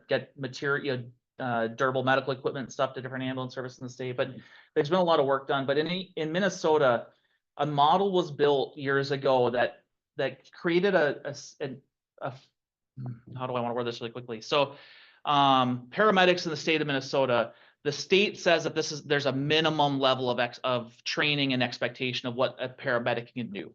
get material, durable medical equipment and stuff to different ambulance services in the state. But there's been a lot of work done. But in Minnesota, a model was built years ago that created how do I want to word this really quickly? So paramedics in the state of Minnesota, the state says that there's a minimum level of training and expectation of what a paramedic can do.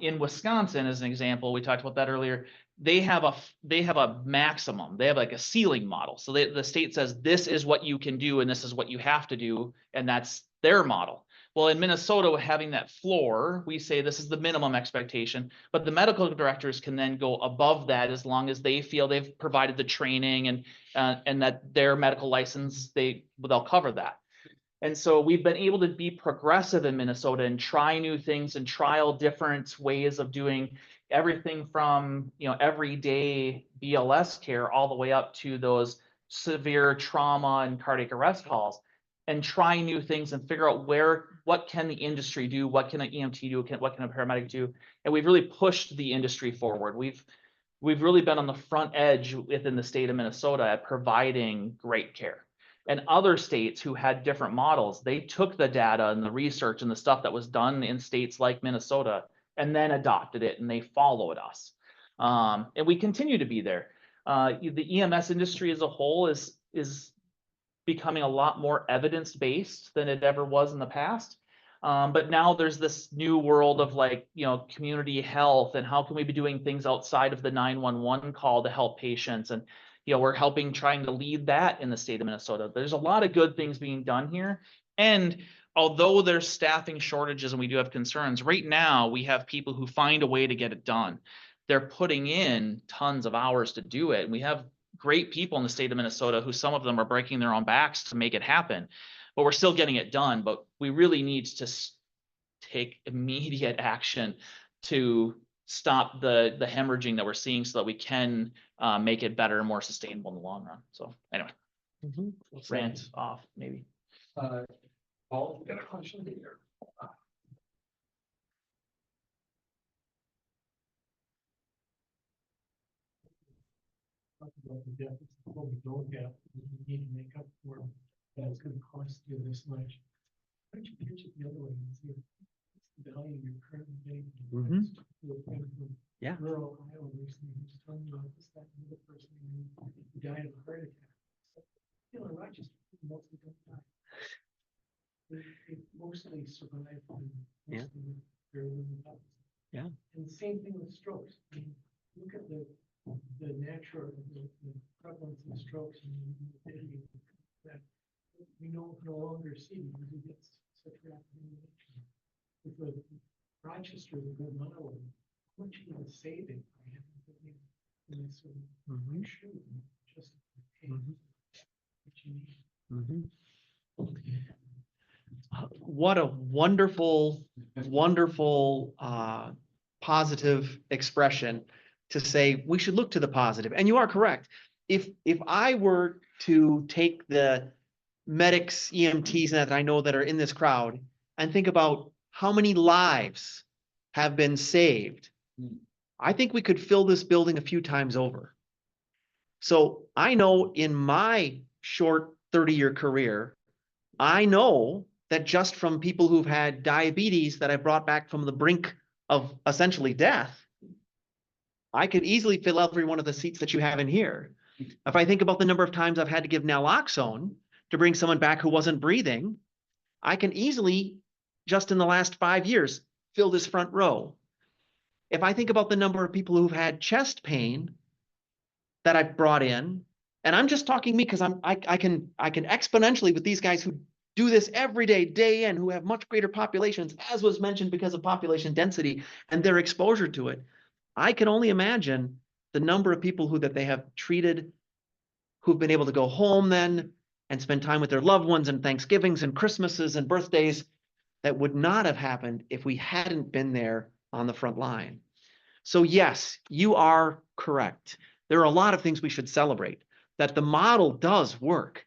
In Wisconsin, as an example, we talked about that earlier, they have a maximum, they have like a ceiling model. So the state says, this is what you can do and this is what you have to do, and that's their model. Well, in Minnesota, having that floor, we say this is the minimum expectation, but the medical directors can then go above that as long as they feel they've provided the training and that their medical license, they'll cover that. And so we've been able to be progressive in Minnesota and try new things and trial different ways of doing everything from, everyday BLS care all the way up to those severe trauma and cardiac arrest calls, and try new things and figure out what can the industry do? What can an EMT do? What can a paramedic do? And we've really pushed the industry forward. We've really been on the front edge within the state of Minnesota at providing great care. And other states who had different models, they took the data and the research and the stuff that was done in states like Minnesota and then adopted it, and they followed us. And we continue to be there. The EMS industry as a whole is becoming a lot more evidence-based than it ever was in the past. But now there's this new world of community health, and how can we be doing things outside of the 911 call to help patients? And we're trying to lead that in the state of Minnesota. There's a lot of good things being done here. And although there's staffing shortages and we do have concerns, right now we have people who find a way to get it done. They're putting in tons of hours to do it. And we have great people in the state of Minnesota who, some of them are breaking their own backs to make it happen, but we're still getting it done. But we really need to take immediate action to stop the hemorrhaging that we're seeing so that we can make it better and more sustainable in the long run. So anyway, rant off maybe. Paul, you got a question here? About the deficit, what we don't have, we need to make up for, that's gonna cost you this much. Why don't you pitch it the other way and see if it's the value you're currently paying? Yeah. Rural Iowa recently, who's telling about this, that, and the other person who died of a heart attack. So, Rochester, mostly don't die. They mostly survive. And mostly very little deaths. Yeah. And the same thing with strokes. I mean, look at the natural, the prevalence of strokes and the morbidity that we no longer see because it gets such rapid innovation. With the Rochester, the good model, how much are you saving by having building in this sort of shoe just pay what you need? What a wonderful, wonderful, positive expression to say we should look to the positive. And you are correct. If I were to take the medics, EMTs that I know that are in this crowd and think about how many lives have been saved, I think we could fill this building a few times over. So I know in my short 30-year career, I know that just from people who've had diabetes that I brought back from the brink of essentially death, I could easily fill every one of the seats that you have in here. If I think about the number of times I've had to give naloxone to bring someone back who wasn't breathing, I can easily, just in the last 5 years, fill this front row. If I think about the number of people who've had chest pain that I've brought in, and I'm just talking me because I can exponentially with these guys who do this every day, day in, who have much greater populations, as was mentioned, because of population density and their exposure to it. I can only imagine the number of people that they have treated, who've been able to go home then and spend time with their loved ones and Thanksgivings and Christmases and birthdays that would not have happened if we hadn't been there on the front line. So yes, you are correct. There are a lot of things we should celebrate, that the model does work,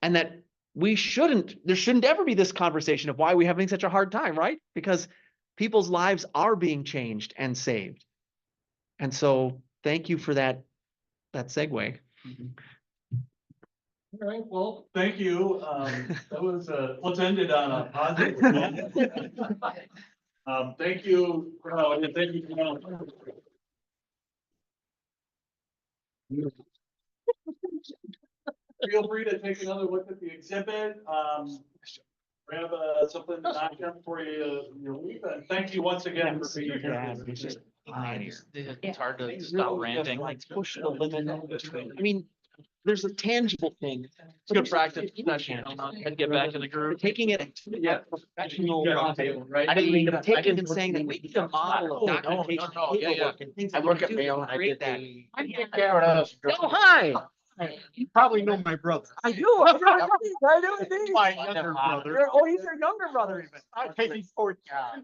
and that there shouldn't ever be this conversation of why we're having such a hard time, right? Because people's lives are being changed and saved. And so thank you for that segue. All right, well, thank you. That was, let's end it on a positive note. Thank you, and thank you. Feel free to take another look at the exhibit. grab something to knock down for you, your leave, and thank you once again for being here. It's hard to stop ranting. Like push the limit. I mean, there's a tangible thing. It's good practice session, and get back in the groove. Taking it to that professional. I didn't mean to. Taking and saying that we need a model of documentation, Yeah, yeah. paperwork and things. I that work we at do Mayo to and I create did that. the. I take care of us. Oh, hi. You probably know my brother. I do. I do indeed. My younger brother. Oh, he's your younger brother even. I think he's 14.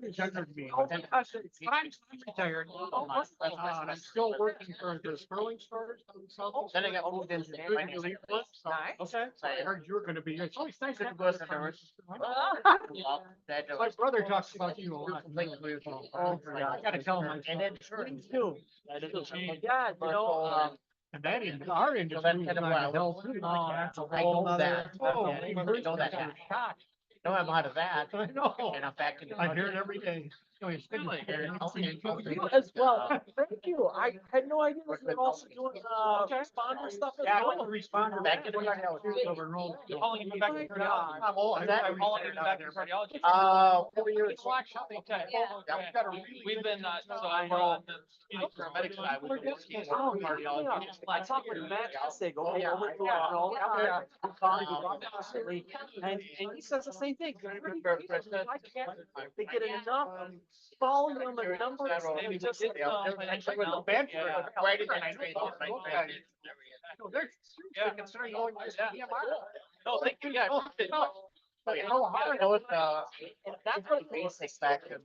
He's younger than me. Oh, my gosh, it's- I'm retired. I'm still working for the Sterling stores. Then I got moved into. Nice. Okay. I heard you were gonna be here. It's always nice to Good go work, to Terrence. My brother talks about you a lot. I gotta tell him. And then. Too. Yeah, you know, And that in our industry. that's kind of what I was- Oh, that's a I whole know that. Oh, I know that. No, I'm out of that. I know. And I'm back in. the I hear it country. every day. Oh, he's been here. you as well. Thank you. I had no idea that you were also doing, responder stuff as Yeah, I well. went to responder Back back in in the the over and over. Calling you back to cardiology. I'm old. I- That- I I'm calling you retired back to out there. cardiology. 4 years. Okay. Yeah, we got a really We've good- been, so I'm on the, paramedic side, we've been working with Oh, cardiology. I talked with Matt Essig over Yeah. over the road. And he says the same thing. I can't, they get enough volume and numbers. Maybe and just, Actually, with the Yeah. band, Yeah. right in that train, right. They're Yeah. considering going to EMR. No, thank you, yeah. Oh, yeah. I know it, and that's what it means. basics back in,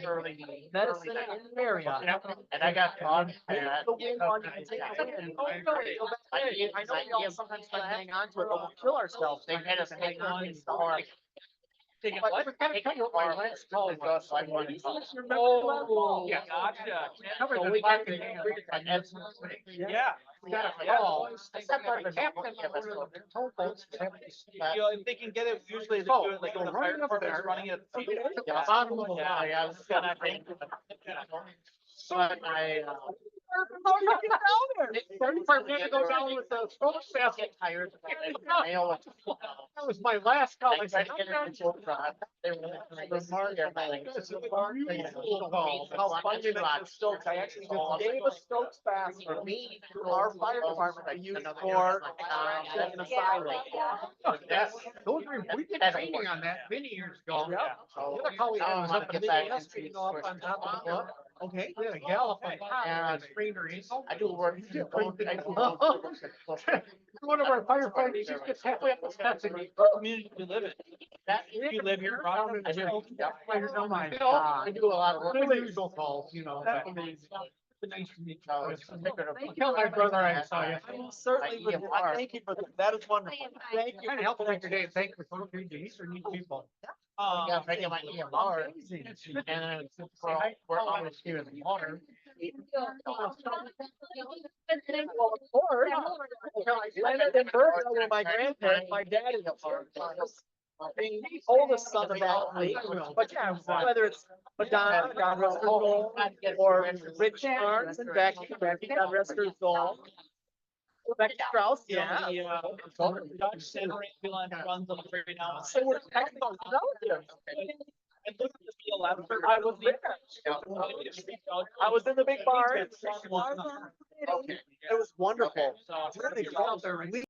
early. Medicine early- in the area. And I got taught. The one you can take away and go, really, go back in. I know we all sometimes try to hang on to it, but we'll kill ourselves. They had us hang on in the car. Taking But what? we gotta cut your car last call, so I wanted to call. Oh, Yeah. gotcha. So we got the. Yeah. We got a call. Except for the captain, yeah, but so they're told folks, they have to- You know, if they can get it, usually they do it like the fire department's running it. Yeah, bottom of the line, I was gonna think. So I. How did you get down there? They go down with the smoke basket tires. That was my last call. I tried to get it in the front. They were the market. How funny that was Stokes. I actually just gave a Stokes pass for me to our fire department to use for, checking a siren. Yes. Those were, we did training on that many years ago. Yep. The other call we had was up in the Get back yesterday, into up on top of the bluff. Okay. We had a gal up on top and sprained her ankle. I do work. One of our firefighters just gets halfway up the steps and he. Community we live in. That, You live here, Rockland? I do. Yeah. Oh my You know, God. I do a lot of work. Really usual calls, you know. That's but- amazing. Nice to meet So you. it's a bigger of- Tell my brother I saw you. I will certainly, would. Thank you for that. That is wonderful. Thank you. Kind of helping out your day. Thank you for talking to these are neat people. Yeah, if I get my EMR, and then we're always here in the water. Well, of course. I lived in Berkeley with my grandparents, my daddy, being the oldest son of that family. But yeah, whether it's Madonna, God rest her soul, or Rich Barnes and Becky, God rest her soul. Becky Strauss, yeah. Dodge Center ambulance runs on the ferry now. So we're technical relatives. I looked at the 11. I was there. I was in the big bar. It was wonderful. So. Really,